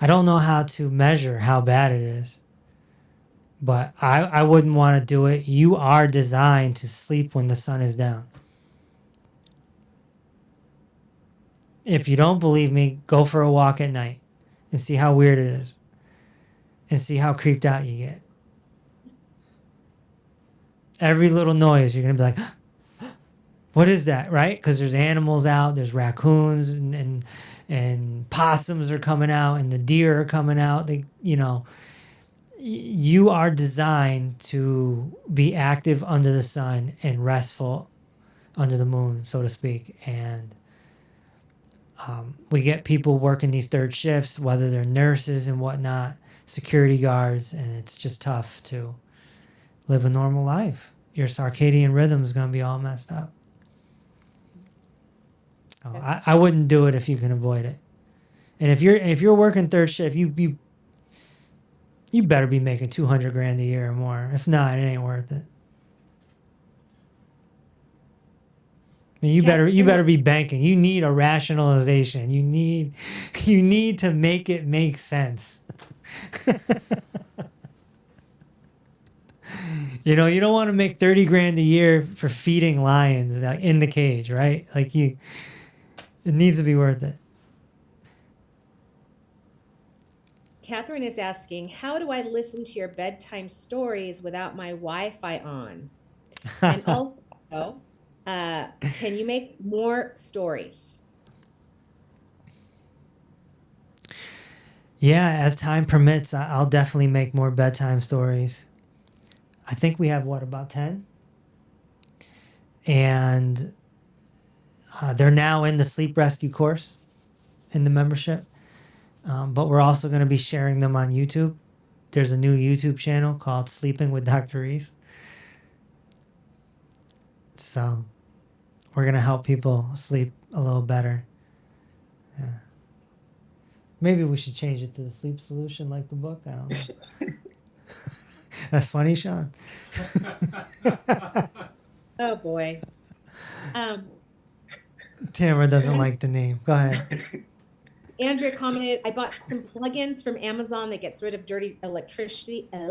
I don't know how to measure how bad it is, but I wouldn't want to do it. You are designed to sleep when the sun is down. If you don't believe me, go for a walk at night and see how weird it is and see how creeped out you get. Every little noise, you're going to be like, what is that, right? Because there's animals out, there's raccoons and possums are coming out and the deer are coming out. You are designed to be active under the sun and restful under the moon, so to speak. And we get people working these third shifts, whether they're nurses and whatnot, security guards, and it's just tough to live a normal life. Your circadian rhythm is going to be all messed up. I wouldn't do it if you can avoid it. And if you're working third shift, you better be making $200,000 a year or more. If not, it ain't worth it. I mean, you better be banking. You need a rationalization. You need to make it make sense. You don't want to make $30,000 a year for feeding lions in the cage, right? It needs to be worth it. Catherine is asking, how do I listen to your bedtime stories without my Wi-Fi on? And also, can you make more stories? Yeah, as time permits, I'll definitely make more bedtime stories. I think we have, about 10? And they're now in the sleep rescue course in the membership. But we're also going to be sharing them on YouTube. There's a new YouTube channel called Sleeping with Dr. Reese. So we're going to help people sleep a little better. Yeah. Maybe we should change it to the sleep solution like the book. I don't know. That's funny, Sean. Oh, boy. Tamara doesn't like the name. Go ahead. Andrea commented, I bought some plugins from Amazon that gets rid of dirty electricity in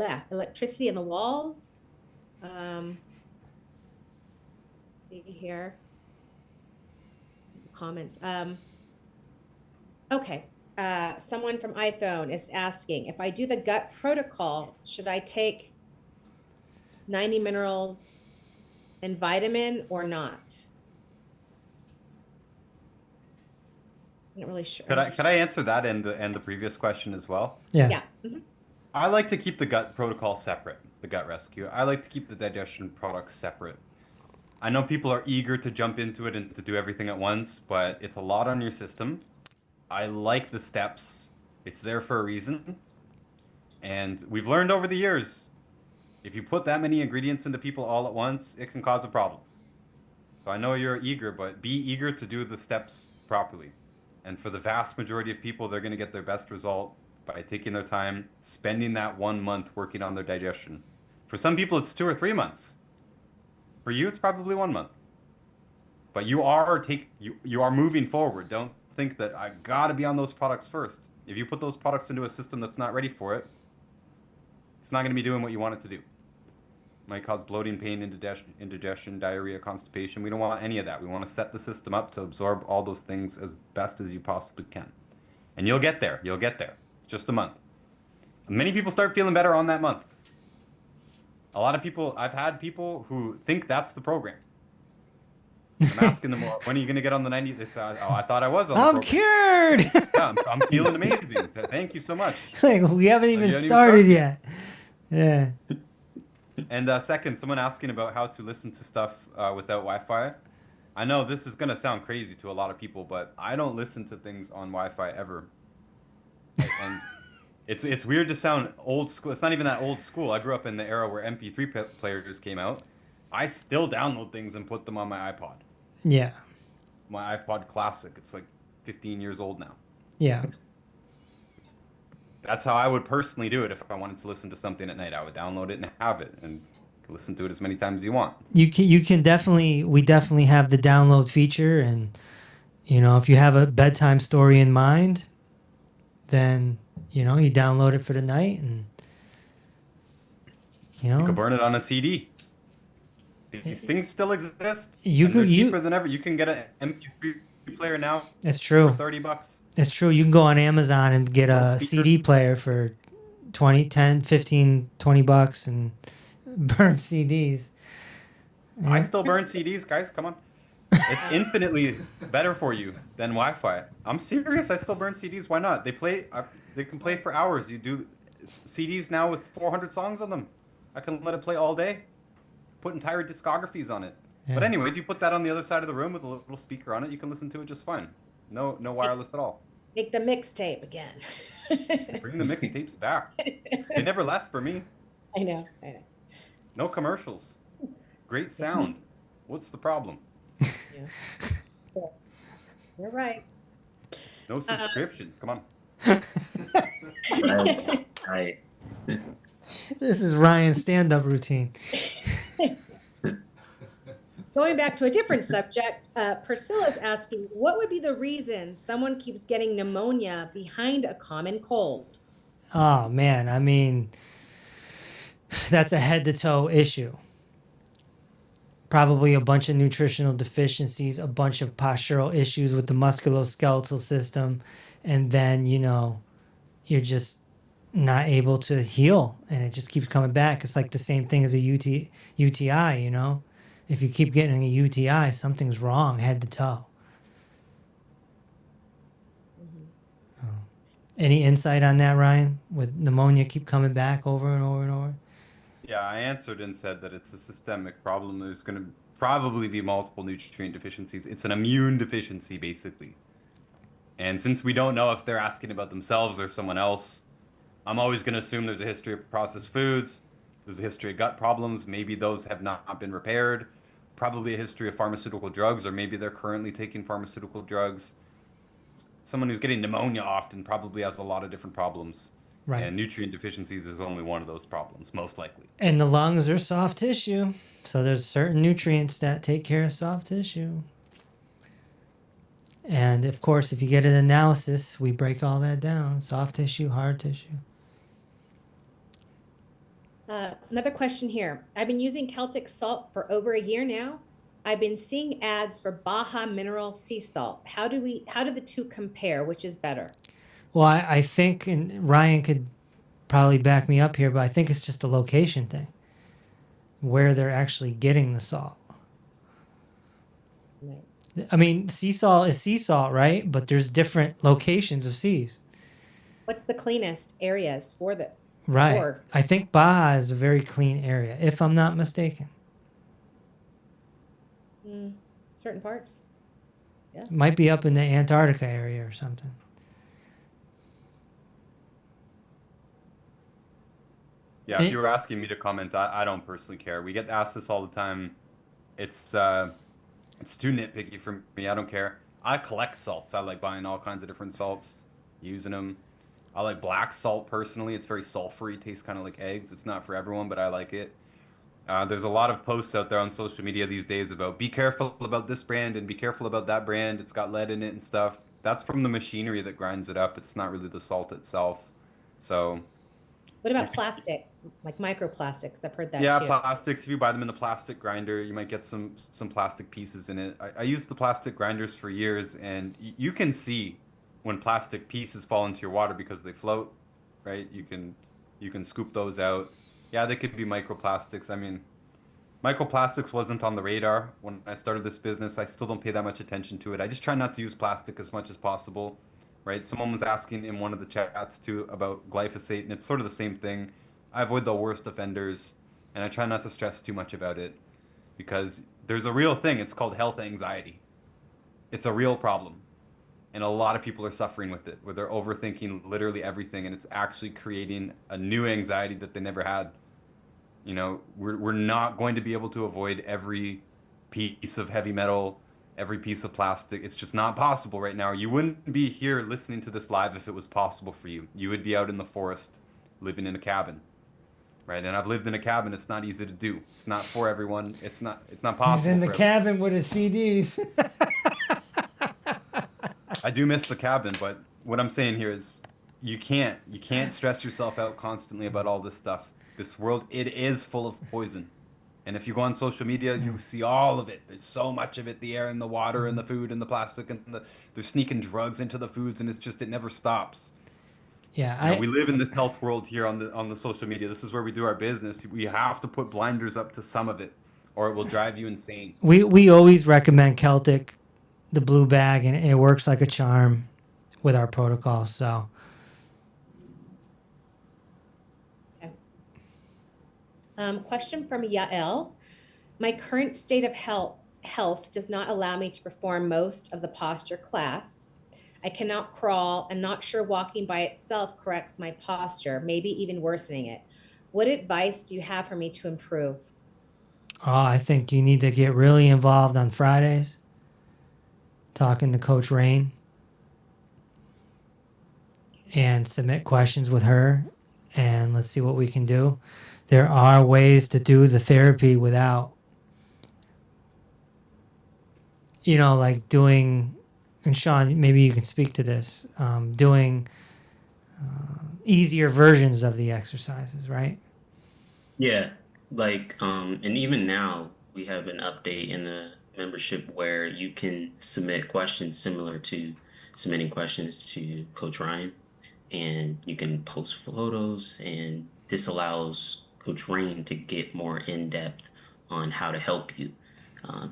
the walls. See here. Comments. Okay. Someone from iPhone is asking, if I do the gut protocol, should I take 90 minerals, and vitamin or not? I'm not really sure. Could I answer that and the previous question as well? Yeah. Yeah. Mhm. I like to keep the gut protocol separate, the gut rescue. I like to keep the digestion products separate. I know people are eager to jump into it and to do everything at once, but it's a lot on your system. I like the steps. It's there for a reason. And we've learned over the years, if you put that many ingredients into people all at once, it can cause a problem. So I know you're eager, but be eager to do the steps properly. And for the vast majority of people, they're going to get their best result by taking their time, spending that 1 month working on their digestion. For some people, it's 2 or 3 months. For you, it's probably 1 month. But you are moving forward. Don't think that I gotta be on those products first. If you put those products into a system that's not ready for it, it's not gonna be doing what you want it to do. Might cause bloating, pain, indigestion, diarrhea, constipation. We don't want any of that. We want to set the system up to absorb all those things as best as you possibly can. And you'll get there. You'll get there. It's just a month. Many people start feeling better on that month. A lot of people, I've had people who think that's the program. I'm asking them, well, when are you going to get on the 90? They say, oh, I thought I was on the I'm program. cured. Yeah, I'm feeling amazing. Thank you so much. Like, we haven't even You haven't even started yet. Yeah. And second, someone asking about how to listen to stuff without Wi-Fi. I know this is going to sound crazy to a lot of people, but I don't listen to things on Wi-Fi ever. And it's weird to sound old school. It's not even that old school. I grew up in the era where MP3 players came out. I still download things and put them on my iPod. Yeah. My iPod Classic. It's like 15 years old now. Yeah. That's how I would personally do it if I wanted to listen to something at night. I would download it and have it and listen to it as many times as you want. You can definitely, we definitely have the download feature, and you know, if you have a bedtime story in mind, then you know, you download it for the night, and You could burn it on a CD. These things still exist. You and they're could cheaper than ever. You can get an MP3 player now. It's true. For $30. It's true. You can go on Amazon and get a CD player for 20, 10, 15, 20 bucks and burn CDs. Yeah. I still burn CDs, guys. Come on. It's infinitely better for you than Wi-Fi. I'm serious. I still burn CDs. Why not? They can play for hours. You do CDs now with 400 songs on them. I can let it play all day. Put entire discographies on it. Yeah. But anyways, you put that on the other side of the room with a little speaker on it. You can listen to it just fine. No wireless at all. Make the mixtape again. Bring the mixtapes back. They never left for me. I know. No commercials. Great sound. What's the problem? Yeah. You're right. No subscriptions. Come on. Right. This is Ryan's stand-up routine. Going back to a different subject, Priscilla's asking, what would be the reason someone keeps getting pneumonia behind a common cold? Oh, man. I mean, that's a head-to-toe issue. Probably a bunch of nutritional deficiencies, a bunch of postural issues with the musculoskeletal system, and then, you know, you're just not able to heal, and it just keeps coming back. It's like the same thing as a UTI, you know? If you keep getting a UTI, something's wrong head to toe. Mm-hmm. Oh. Any insight on that, Ryan? With pneumonia keep coming back over and over and over? Yeah, I answered and said that it's a systemic problem. There's going to probably be multiple nutrient deficiencies. It's an immune deficiency, basically. And since we don't know if they're asking about themselves or someone else, I'm always going to assume there's a history of processed foods. There's a history of gut problems. Maybe those have not been repaired. Probably a history of pharmaceutical drugs, or maybe they're currently taking pharmaceutical drugs. Someone who's getting pneumonia often probably has a lot of different problems. Right. And nutrient deficiencies is only one of those problems, most likely. And the lungs are soft tissue. So there's certain nutrients that take care of soft tissue. And of course, if you get an analysis, we break all that down. Soft tissue, hard tissue. Another question here. I've been using Celtic salt for over a year now. I've been seeing ads for Baja mineral sea salt. How do the two compare? Which is better? Well, I think, and Ryan could probably back me up here, but I think it's just a location thing. where they're actually getting the salt. Right. I mean, sea salt is sea salt, right? But there's different locations of seas. What's the cleanest areas for the Right. or I think Baja is a very clean area, if I'm not mistaken. certain parts? Yes. Might be up in the Antarctica area or something. Yeah, if you were asking me to comment, I don't personally care. We get asked this all the time. It's too nitpicky for me. I don't care. I collect salts. I like buying all kinds of different salts, using them. I like black salt personally. It's very sulfury. Tastes kind of like eggs. It's not for everyone, but I like it. There's a lot of posts out there on social media these days about be careful about this brand and be careful about that brand. It's got lead in it and stuff. That's from the machinery that grinds it up. It's not really the salt itself. So What about plastics, like microplastics? I've heard that yeah, too. plastics. If you buy them in the plastic grinder, you might get some plastic pieces in it. I used the plastic grinders for years, and you can see when plastic pieces fall into your water because they float, right? You can scoop those out. Yeah, they could be microplastics. I mean, microplastics wasn't on the radar when I started this business. I still don't pay that much attention to it. I just try not to use plastic as much as possible, right? Someone was asking in one of the chats too about glyphosate, and it's sort of the same thing. I avoid the worst offenders, and I try not to stress too much about it because there's a real thing. It's called health anxiety. It's a real problem, and a lot of people are suffering with it, where they're overthinking literally everything, and it's actually creating a new anxiety that they never had. We're not going to be able to avoid every piece of heavy metal, every piece of plastic. It's just not possible right now. You wouldn't be here listening to this live if it was possible for you. You would be out in the forest living in a cabin, right? And I've lived in a cabin. It's not easy to do. It's not for everyone. It's not possible. He's in the cabin with his CDs. I do miss the cabin, but what I'm saying here is you can't stress yourself out constantly about all this stuff. This world, it is full of poison. And if you go on social media, you see all of it. There's so much of it, the air and the water and the food and the plastic and they're sneaking drugs into the foods, and it never stops. Yeah, We live in this health world here on the social media. This is where we do our business. We have to put blinders up to some of it, or it will drive you insane. we always recommend Celtic, the blue bag, and it works like a charm with our protocol. So Question from Yael. My current state of health does not allow me to perform most of the posture class. I cannot crawl and not sure walking by itself corrects my posture, maybe even worsening it. What advice do you have for me to improve? I think you need to get really involved on Fridays, talking to Coach Rain, and submit questions with her, and let's see what we can do. There are ways to do the therapy without, like doing, and Sean, maybe you can speak to this, doing easier versions of the exercises, right? Yeah, and even now we have an update in the membership where you can submit questions similar to submitting questions to Coach Ryan, and you can post photos, and this allows Coach Rain to get more in depth on how to help you.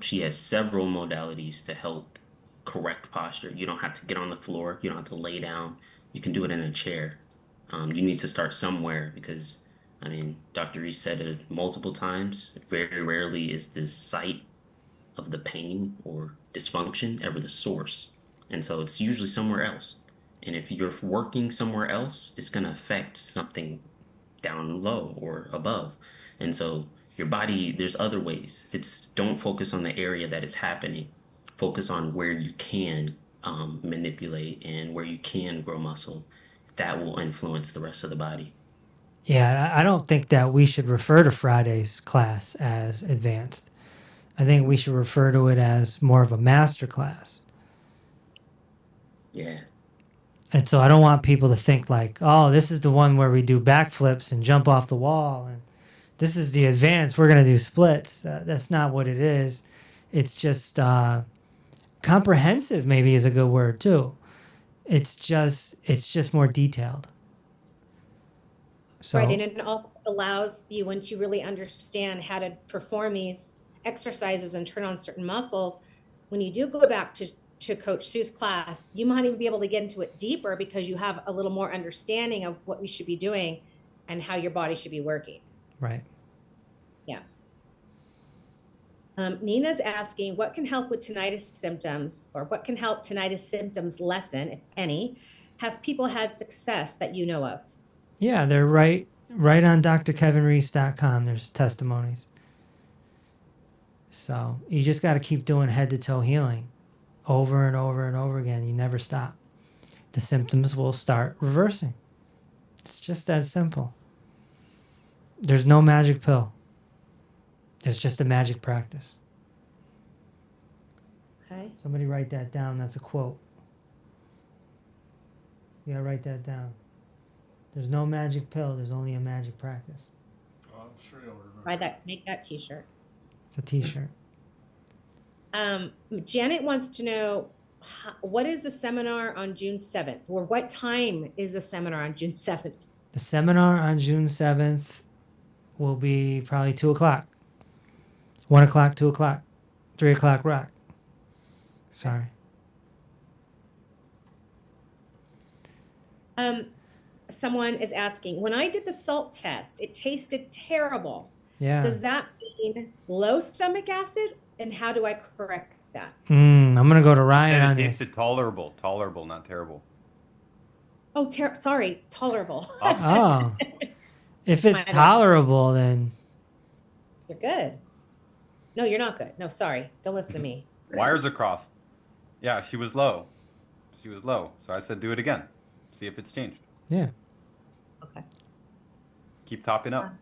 She has several modalities to help correct posture. You don't have to get on the floor, you don't have to lay down, you can do it in a chair. You need to start somewhere because, I mean, Dr. Reese said it multiple times. Very rarely is the site of the pain or dysfunction ever the source. And so it's usually somewhere else. And if you're working somewhere else, it's going to affect something down low or above. And so your body, there's other ways. Don't focus on the area that is happening. Focus on where you can manipulate and where you can grow muscle. That will influence the rest of the body. Yeah, I don't think that we should refer to Friday's class as advanced. I think we should refer to it as more of a master class. Yeah. And so I don't want people to think like, oh, this is the one where we do backflips and jump off the wall, and this is the advanced, we're going to do splits. That's not what it is. It's just comprehensive, maybe is a good word too. It's just more detailed. So Right, and it also allows you, once you really understand how to perform these exercises and turn on certain muscles, when you do go back to Coach Sue's class, you might even be able to get into it deeper because you have a little more understanding of what we should be doing and how your body should be working. right. Yeah. Nina's asking, what can help with tinnitus symptoms, or what can help tinnitus symptoms lessen, if any? Have people had success that you know of? Yeah, they're right on drkevinreese.com. There's testimonies. So you just got to keep doing head to toe healing over and over and over again. You never stop. The symptoms will start reversing. It's just that simple. There's no magic pill. There's just a magic practice. Okay. Somebody write that down. That's a quote. You gotta write that down. There's no magic pill. There's only a magic practice. Oh, I'm sure you'll remember. Try that. Make that T-shirt. It's a T-shirt. Janet wants to know, what is the seminar on June 7th, or what time is the seminar on June 7th? The seminar on June 7th will be probably 2 o'clock. 1 o'clock, 2 o'clock, 3 o'clock rock. Sorry. Someone is asking, when I did the salt test, it tasted terrible. Yeah. Does that mean low stomach acid? And how do I correct that? I'm going to go to Ryan Said on it this. tasted tolerable. Tolerable, not terrible. Oh, sorry, tolerable. Oh. If it's My bad. tolerable, then You're good. No, you're not good. No, sorry. Don't listen to me. Wires are crossed. Yeah, she was low. She was low. So I said do it again. See if it's changed. yeah. Okay. Keep topping up.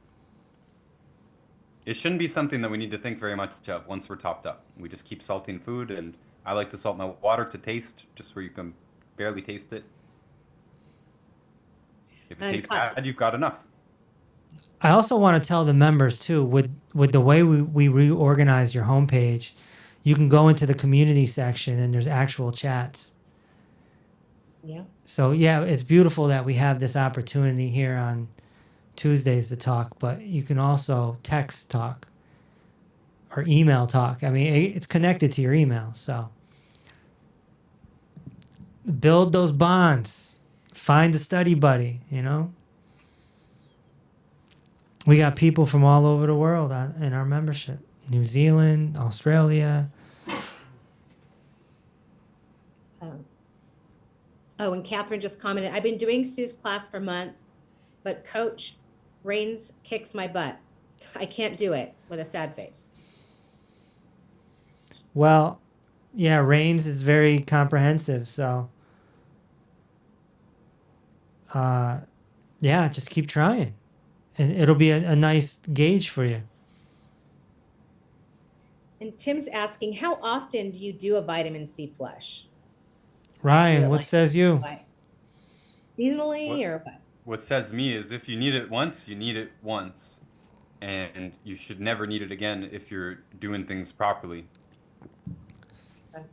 It shouldn't be something that we need to think very much of once we're topped up. We just keep salting food, and I like to salt my water to taste, just where you can barely taste it. If it And tastes cut. bad, you've got enough. I also want to tell the members too, with the way we reorganize your homepage, you can go into the community section and there's actual chats. Yeah. So yeah, it's beautiful that we have this opportunity here on Tuesdays to talk, but you can also text talk or email talk. I mean, it's connected to your email. So build those bonds, find a study buddy, you know? We got people from all over the world in our membership. New Zealand, Australia. Oh, and Catherine just commented, I've been doing Sue's class for months, but Coach Rains kicks my butt. I can't do it, with a sad face. Well, yeah, Rains is very comprehensive, so yeah, just keep trying. And it'll be a nice gauge for you. And Tim's asking, how often do you do a vitamin C flush? Ryan, Really? what says you? Like, seasonally What? or what? What says me is if you need it once, you need it once. And you should never need it again if you're doing things properly. Okay.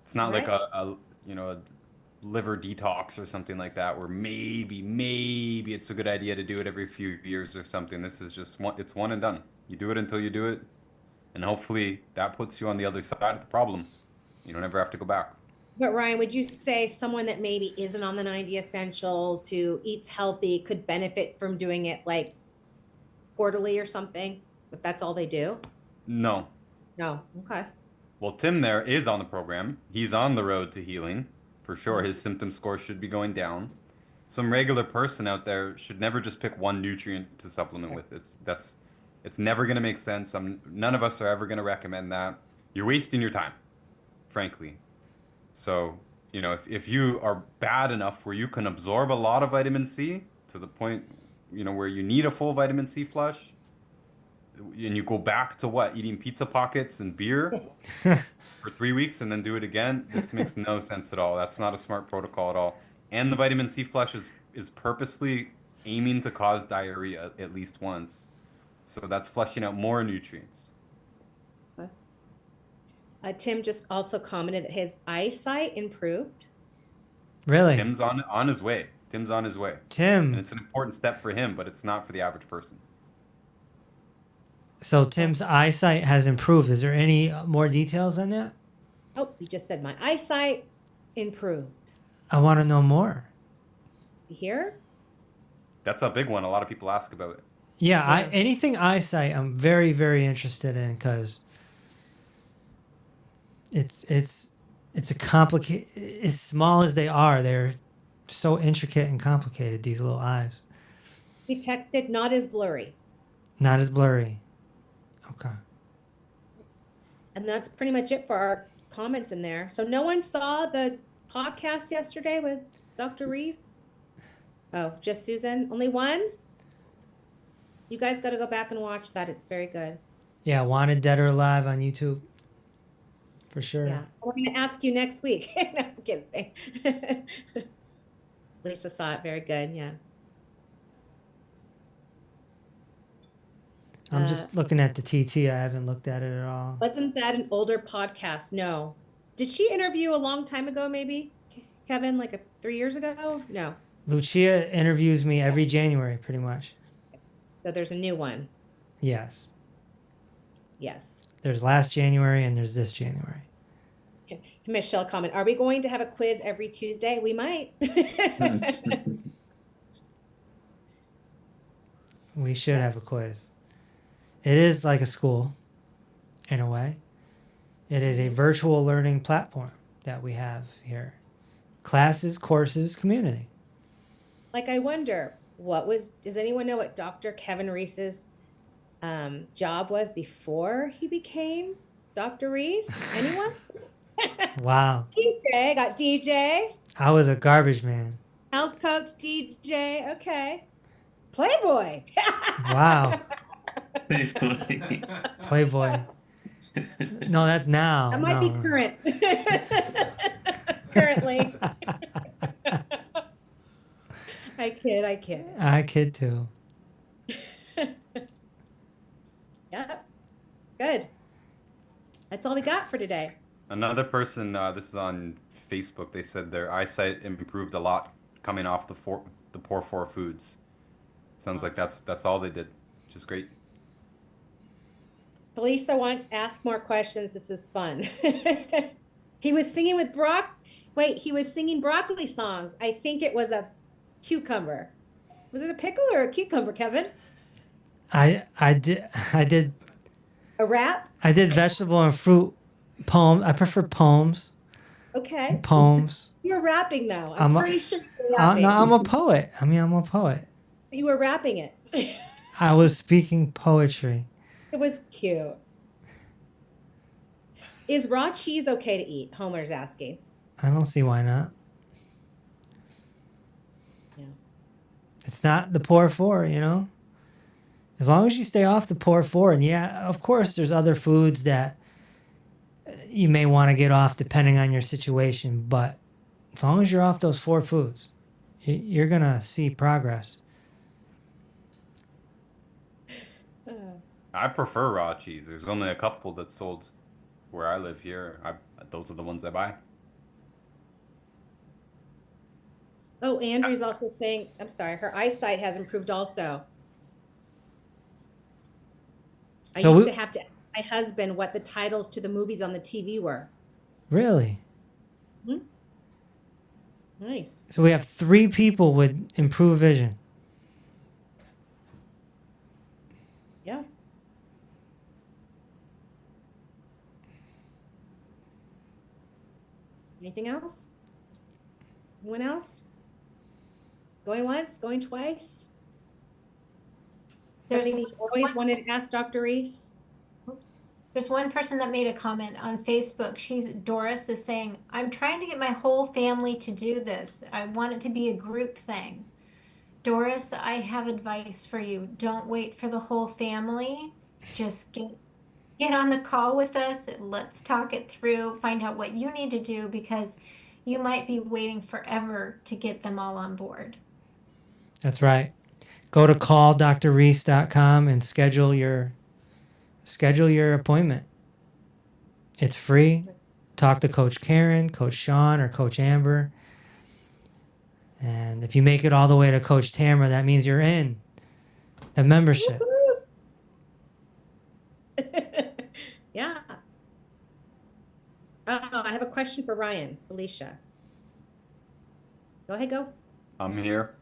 It's not like Right. a liver detox or something like that, where maybe it's a good idea to do it every few years or something. This is just it's one and done. You do it until you do it, and hopefully that puts you on the other side of the problem. You don't ever have to go back. But Ryan, would you say someone that maybe isn't on the 90 essentials, who eats healthy, could benefit from doing it like quarterly or something, if that's all they do? No. No. Okay. Well, Tim there is on the program. He's on the road to healing. For sure, his symptom score should be going down. Some regular person out there should never just pick one nutrient to supplement with. It's never going to make sense. None of us are ever going to recommend that. You're wasting your time, frankly. So, if you are bad enough where you can absorb a lot of vitamin C to the point, where you need a full vitamin C flush, and you go back to eating pizza pockets and beer for 3 weeks and then do it again, this makes no sense at all. That's not a smart protocol at all. And the vitamin C flush is purposely aiming to cause diarrhea at least once. So that's flushing out more nutrients. Tim just also commented that his eyesight improved. Really? Tim's on his way. Tim's on his way. Tim. And it's an important step for him, but it's not for the average person. So Tim's eyesight has improved. Is there any more details on that? Oh, you just said my eyesight improved. I want to know more. See here? That's a big one. A lot of people ask about it. Yeah, anything eyesight, I'm very, very interested in because it's a complicated. As small as they are, they're so intricate and complicated. These little eyes. We texted not as blurry. Not as blurry. Okay. And that's pretty much it for our comments in there. So no one saw the podcast yesterday with Dr. Reese? Oh, just Susan? Only one? You guys got to go back and watch that. It's very good. Yeah, Wanted Dead or Alive on YouTube. For sure. Yeah. We're going to ask you next week. No, I'm kidding. Lisa saw it. Very good. Yeah. I'm just looking at the TT. I haven't looked at it at all. Wasn't that an older podcast? No. Did she interview a long time ago, maybe? Kevin, like 3 years ago? No. Lucia interviews me every January, pretty much. So there's a new one. Yes. Yes. There's last January and there's this January. Okay. Michelle comment, are we going to have a quiz every Tuesday? We might. We should have a quiz. It is like a school, in a way. It is a virtual learning platform that we have here. Classes, courses, community. Like, I wonder, does anyone know what Dr. Kevin Reese's job was before he became Dr. Reese? Anyone? Wow. DJ, got DJ. I was a garbage man. Health coach, DJ, okay. Playboy. Wow. Playboy. Playboy. No, that's now. That might be current. Currently. I kid. I kid too. Yep. Good. That's all we got for today. Another person, this is on Facebook, they said their eyesight improved a lot coming off the poor four foods. Sounds like that's all they did, which is great. Felisa wants to ask more questions. This is fun. He was singing with he was singing broccoli songs. I think it was a cucumber. Was it a pickle or a cucumber, Kevin? I did A rap? I did vegetable and fruit poem. I prefer poems. Okay. Poems. You're rapping though. I'm pretty sure you're No, rapping. I'm a poet. I mean, I'm a poet. You were rapping it. I was speaking poetry. It was cute. Is raw cheese okay to eat? Homer's asking. I don't see why not. Yeah. It's not the poor four, you know? As long as you stay off the poor four. And yeah, of course, there's other foods that you may want to get off depending on your situation. But as long as you're off those four foods, you're going to see progress. I prefer raw cheese. There's only a couple that's sold where I live here. Those are the ones I buy. Oh, Andrew's also saying, I'm sorry, her eyesight has improved also. I So used to have to ask my husband what the titles to the movies on the TV were. Really? Nice. So we have 3 people with improved vision. Yeah. Anything else? Anyone else? Going once? Going twice? Something you always wanted to ask Dr. Reese? There's one person that made a comment on Facebook. Doris is saying, I'm trying to get my whole family to do this. I want it to be a group thing. Doris, I have advice for you. Don't wait for the whole family. Just get on the call with us. Let's talk it through. Find out what you need to do because you might be waiting forever to get them all on board. That's right. Go to calldrreese.com and schedule your appointment. It's free. Talk to Coach Karen, Coach Sean, or Coach Amber. And if you make it all the way to Coach Tamara, that means you're in the membership. Yeah. Oh, I have a question for Ryan, Felicia. Go ahead, go. I'm here.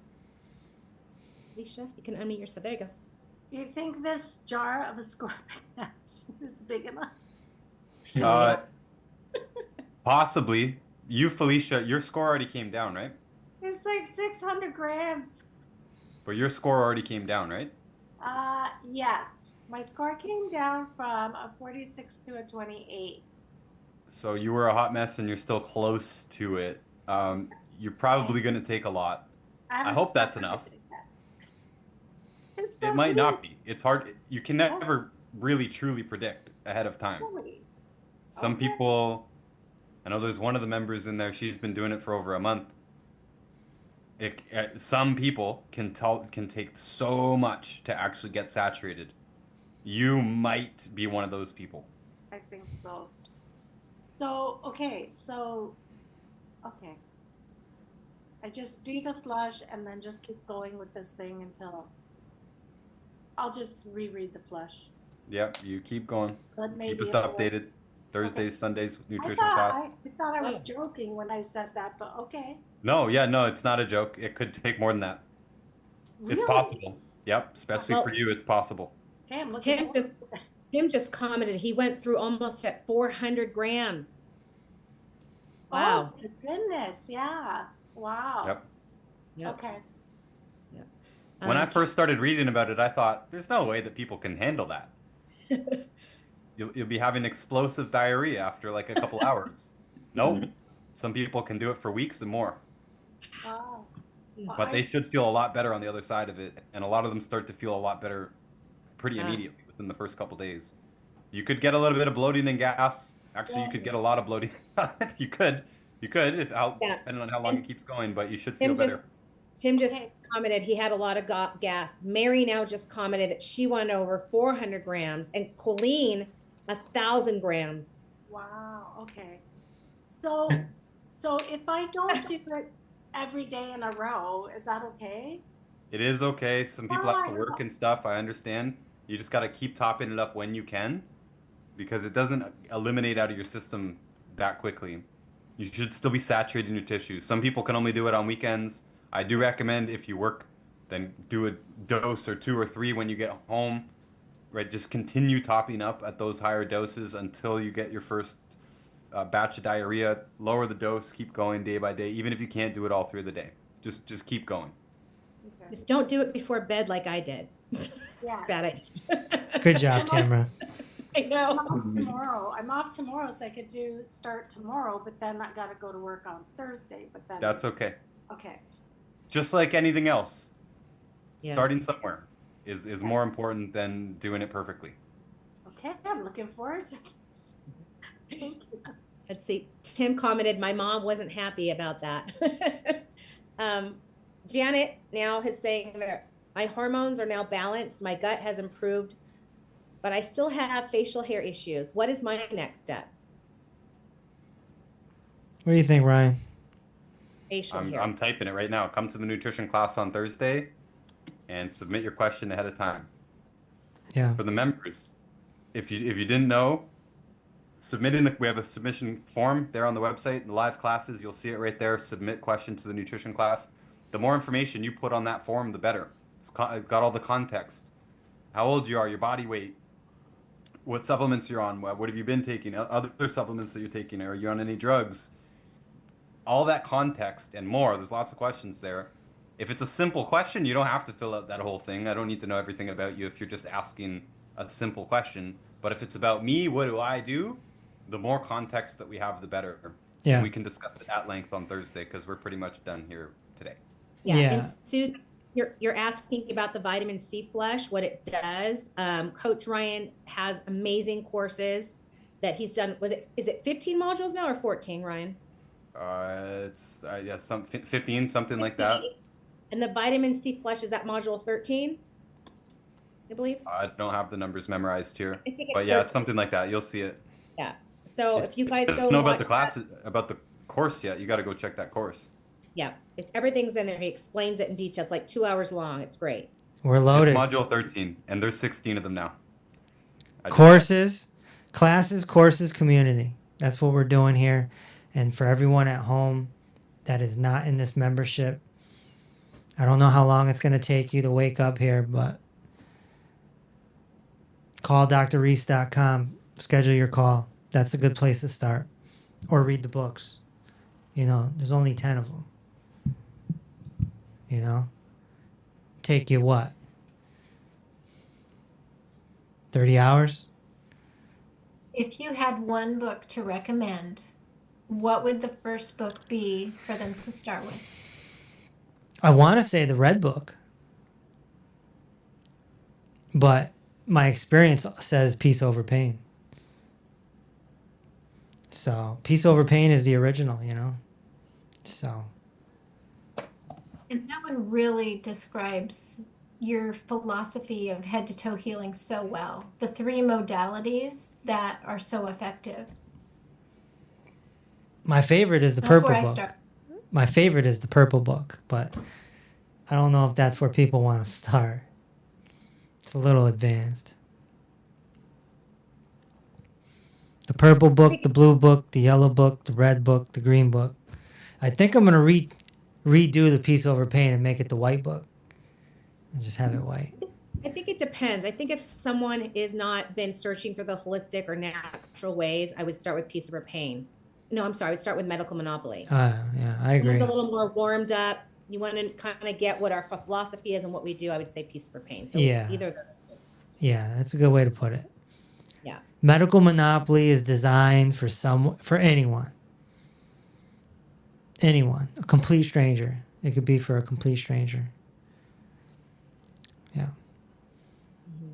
Felicia, you can unmute yourself. There you go. Do you think this jar of ascorbic acid is big enough? Possibly. You, Felicia, your score already came down, right? It's like 600 grams. But your score already came down, right? Yes. My score came down from a 46 to a 28. So you were a hot mess and you're still close to it. You're probably going to take a lot. I hope that's enough. It's so It might not big. be. It's hard. You can never really truly predict ahead of time. Really? Some Okay. people, I know there's one of the members in there, she's been doing it for over a month. Some people can take so much to actually get saturated. You might be one of those people. I think so. So, okay. I just do the flush and then just keep going with this thing until I'll just reread the flush. Yep, you keep going. But maybe Keep us it'll- updated. Thursdays, Okay. Sundays, I nutrition thought, class. I thought I was joking when I said that, but okay. No, it's not a joke. It could take more than that. It's Really? possible. Yep, especially Well- for you, it's possible. Okay, I'm looking Tim forward. just commented he went through almost at 400 grams. Wow. Oh, my goodness. Yeah. Wow. Yep. Yep. Okay. When I first started reading about it, I thought, there's no way that people can handle that. You'll be having explosive diarrhea after like a couple hours. Nope. Some people can do it for weeks and more. Wow. Well, But they should feel a lot better on the other side of it. And a lot of them start to feel a lot better pretty Ah. immediately within the first couple days. You could get a little bit of bloating and gas. Actually, you could get a lot of bloating. You could, if depending on how long it keeps going, but you should feel better. Tim just Okay. commented he had a lot of gas. Mary now just commented that she went over 400 grams, and Colleen 1,000 grams. Wow. Okay. So if I don't do it every day in a row, is that okay? It is okay. Some people Oh, have to I work know. and stuff. I understand. You just got to keep topping it up when you can, because it doesn't eliminate out of your system that quickly. You should still be saturating your tissues. Some people can only do it on weekends. I do recommend if you work, then do a dose or 2 or 3 when you get home. Right, just continue topping up at those higher doses until you get your first batch of diarrhea. Lower the dose, keep going day by day, even if you can't do it all through the day. Just keep going. Okay. Just don't do it before bed like I did. Yeah. Bad idea. Good job, Tamara. I know. I'm off tomorrow, so I could start tomorrow, but then I gotta go to work on Thursday. But then That's okay. okay. Just like anything else, Yeah. starting somewhere is more important than doing it perfectly. Okay, I'm looking forward to this. Thank you. Let's see. Tim commented, my mom wasn't happy about that. Janet now is saying that my hormones are now balanced. My gut has improved, but I still have facial hair issues. What is my next step? What do you think, Ryan? Facial hair. I'm typing it right now. Come to the nutrition class on Thursday and submit your question ahead of time. Yeah. For the members, if you didn't know, we have a submission form there on the website. The live classes, you'll see it right there. Submit question to the nutrition class. The more information you put on that form, the better. It's got all the context. How old you are, your body weight, what supplements you're on, what have you been taking, other supplements that you're taking, are you on any drugs? All that context and more. There's lots of questions there. If it's a simple question, you don't have to fill out that whole thing. I don't need to know everything about you if you're just asking a simple question. But if it's about me, what do I do? The more context that we have, the better. Yeah. And we can discuss it at length on Thursday because we're pretty much done here today. Yeah. Yeah. And Sue, you're asking about the vitamin C flush, what it does. Coach Ryan has amazing courses that he's done. Is it 15 modules now or 14, Ryan? It's 15, something like that. And the vitamin C flush, is that module 13? I believe. I don't have the numbers memorized here, I think but yeah, it's something like that. You'll see it. Yeah. So if you guys If you go don't know about watch the classes, about the course yet, you got to go check that course. Yeah, everything's in there. He explains it in detail. It's like 2 hours long. It's great. We're It's loaded. module 13, and there's 16 of them now. Courses, classes, courses, community. That's what we're doing here. And for everyone at home that is not in this membership, I don't know how long it's going to take you to wake up here, but call drreese.com, schedule your call. That's a good place to start. Or read the books. You know, there's only 10 of them. You know? Take you what? 30 hours? If you had one book to recommend, what would the first book be for them to start with? I want to say the Red Book. But my experience says Peace Over Pain. So, Peace Over Pain is the original, you know? So. And that one really describes your philosophy of head to toe healing so well. The 3 modalities that are so effective. My favorite is the That's Purple where I Book. start. My favorite is the Purple Book, but I don't know if that's where people want to start. It's a little advanced. The Purple Book, the Blue Book, the Yellow Book, the Red Book, the Green Book. I think I'm going to redo the Peace Over Pain and make it the White Book. And just have it white. I think it depends. I think if someone is not been searching for the holistic or natural ways, I would start with Peace Over Pain. No, I'm sorry. I would start with Medical Monopoly. Yeah, I agree. Someone's a little more warmed up. You want to kind of get what our philosophy is and what we do. I would say Peace Over Pain. So Yeah. either of those. Yeah, that's a good way to put it. Yeah. Medical Monopoly is designed for anyone. Anyone. A complete stranger. It could be for a complete stranger. Yeah. Mm-hmm.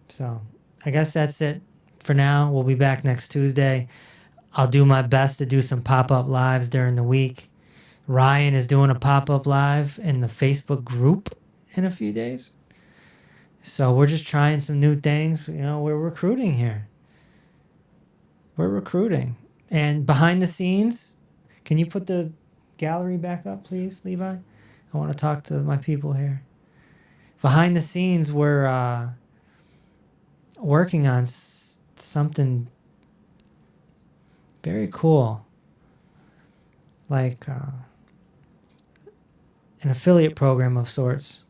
So I guess that's it for now. We'll be back next Tuesday. I'll do my best to do some pop-up lives during the week. Ryan is doing a pop-up live in the Facebook group in a few days. So we're just trying some new things. You know, we're recruiting here. We're recruiting. And behind the scenes, can you put the gallery back up, please, Levi? I want to talk to my people here. Behind the scenes, we're working on something very cool. Like an affiliate program of sorts.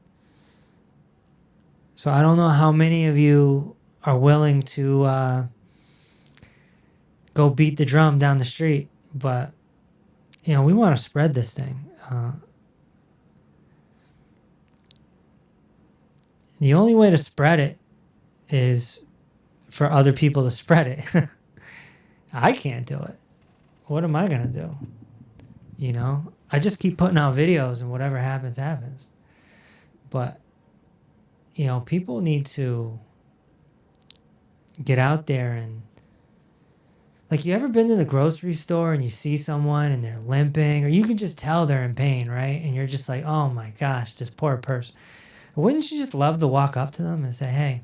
So I don't know how many of you are willing to go beat the drum down the street, but you know, we want to spread this thing. The only way to spread it is for other people to spread it. I can't do it. What am I going to do? You know, I just keep putting out videos and whatever happens, happens. But, you know, people need to get out there and, like, you ever been to the grocery store and you see someone and they're limping, or you can just tell they're in pain, right? And you're just like, oh my gosh, this poor person. Wouldn't you just love to walk up to them and say, hey,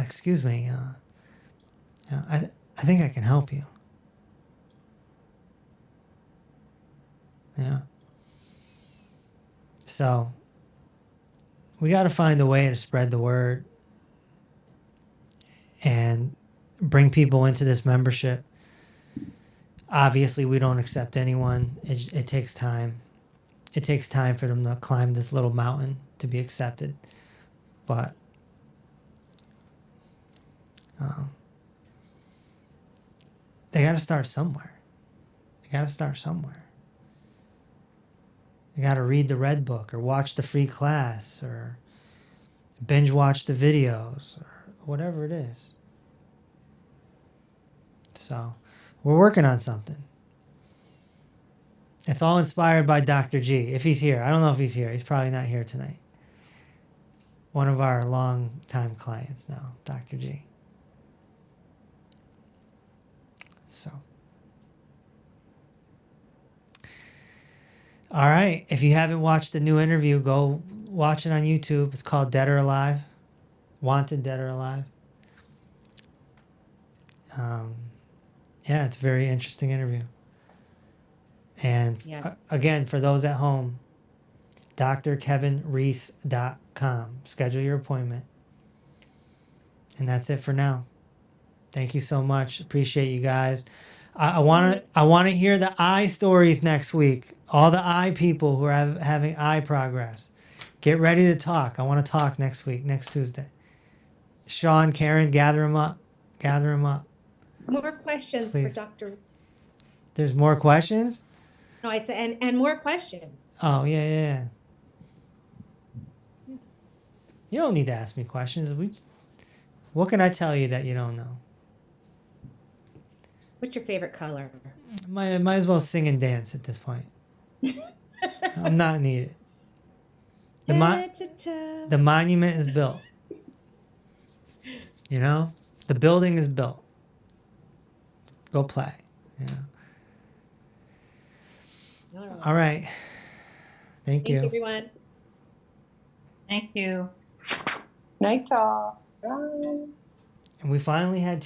excuse me, I think I can help you. Yeah. So we got to find a way to spread the word and bring people into this membership. Obviously, we don't accept anyone. It takes time. It takes time for them to climb this little mountain to be accepted. But they got to start somewhere. They got to start somewhere. You got to read the Red Book or watch the free class or binge watch the videos or whatever it is. So we're working on something. It's all inspired by Dr. G. If he's here. I don't know if he's here. He's probably not here tonight. One of our long-time clients now, Dr. G. So. All right. If you haven't watched the new interview, go watch it on YouTube. It's called Dead or Alive. Wanted, Dead or Alive. Yeah, it's a very interesting interview. And Yeah. again, for those at home, drkevinreese.com. Schedule your appointment. And that's it for now. Thank you so much. Appreciate you guys. I wanna hear the eye stories next week. All the eye people who are having eye progress. Get ready to talk. I want to talk next week, next Tuesday. Sean, Karen, gather them up. Gather them up. More questions Please. for Dr. There's more questions? No, I said, and more questions. Oh, yeah. You don't need to ask me questions. What can I tell you that you don't know? What's your favorite color? Might as well sing and dance at this point. I'm not needed. The monument is built. You know? The building is built. Go play. Yeah. All right. Thank you. Thanks, everyone. Thank you. Night, y'all. Bye. And we finally had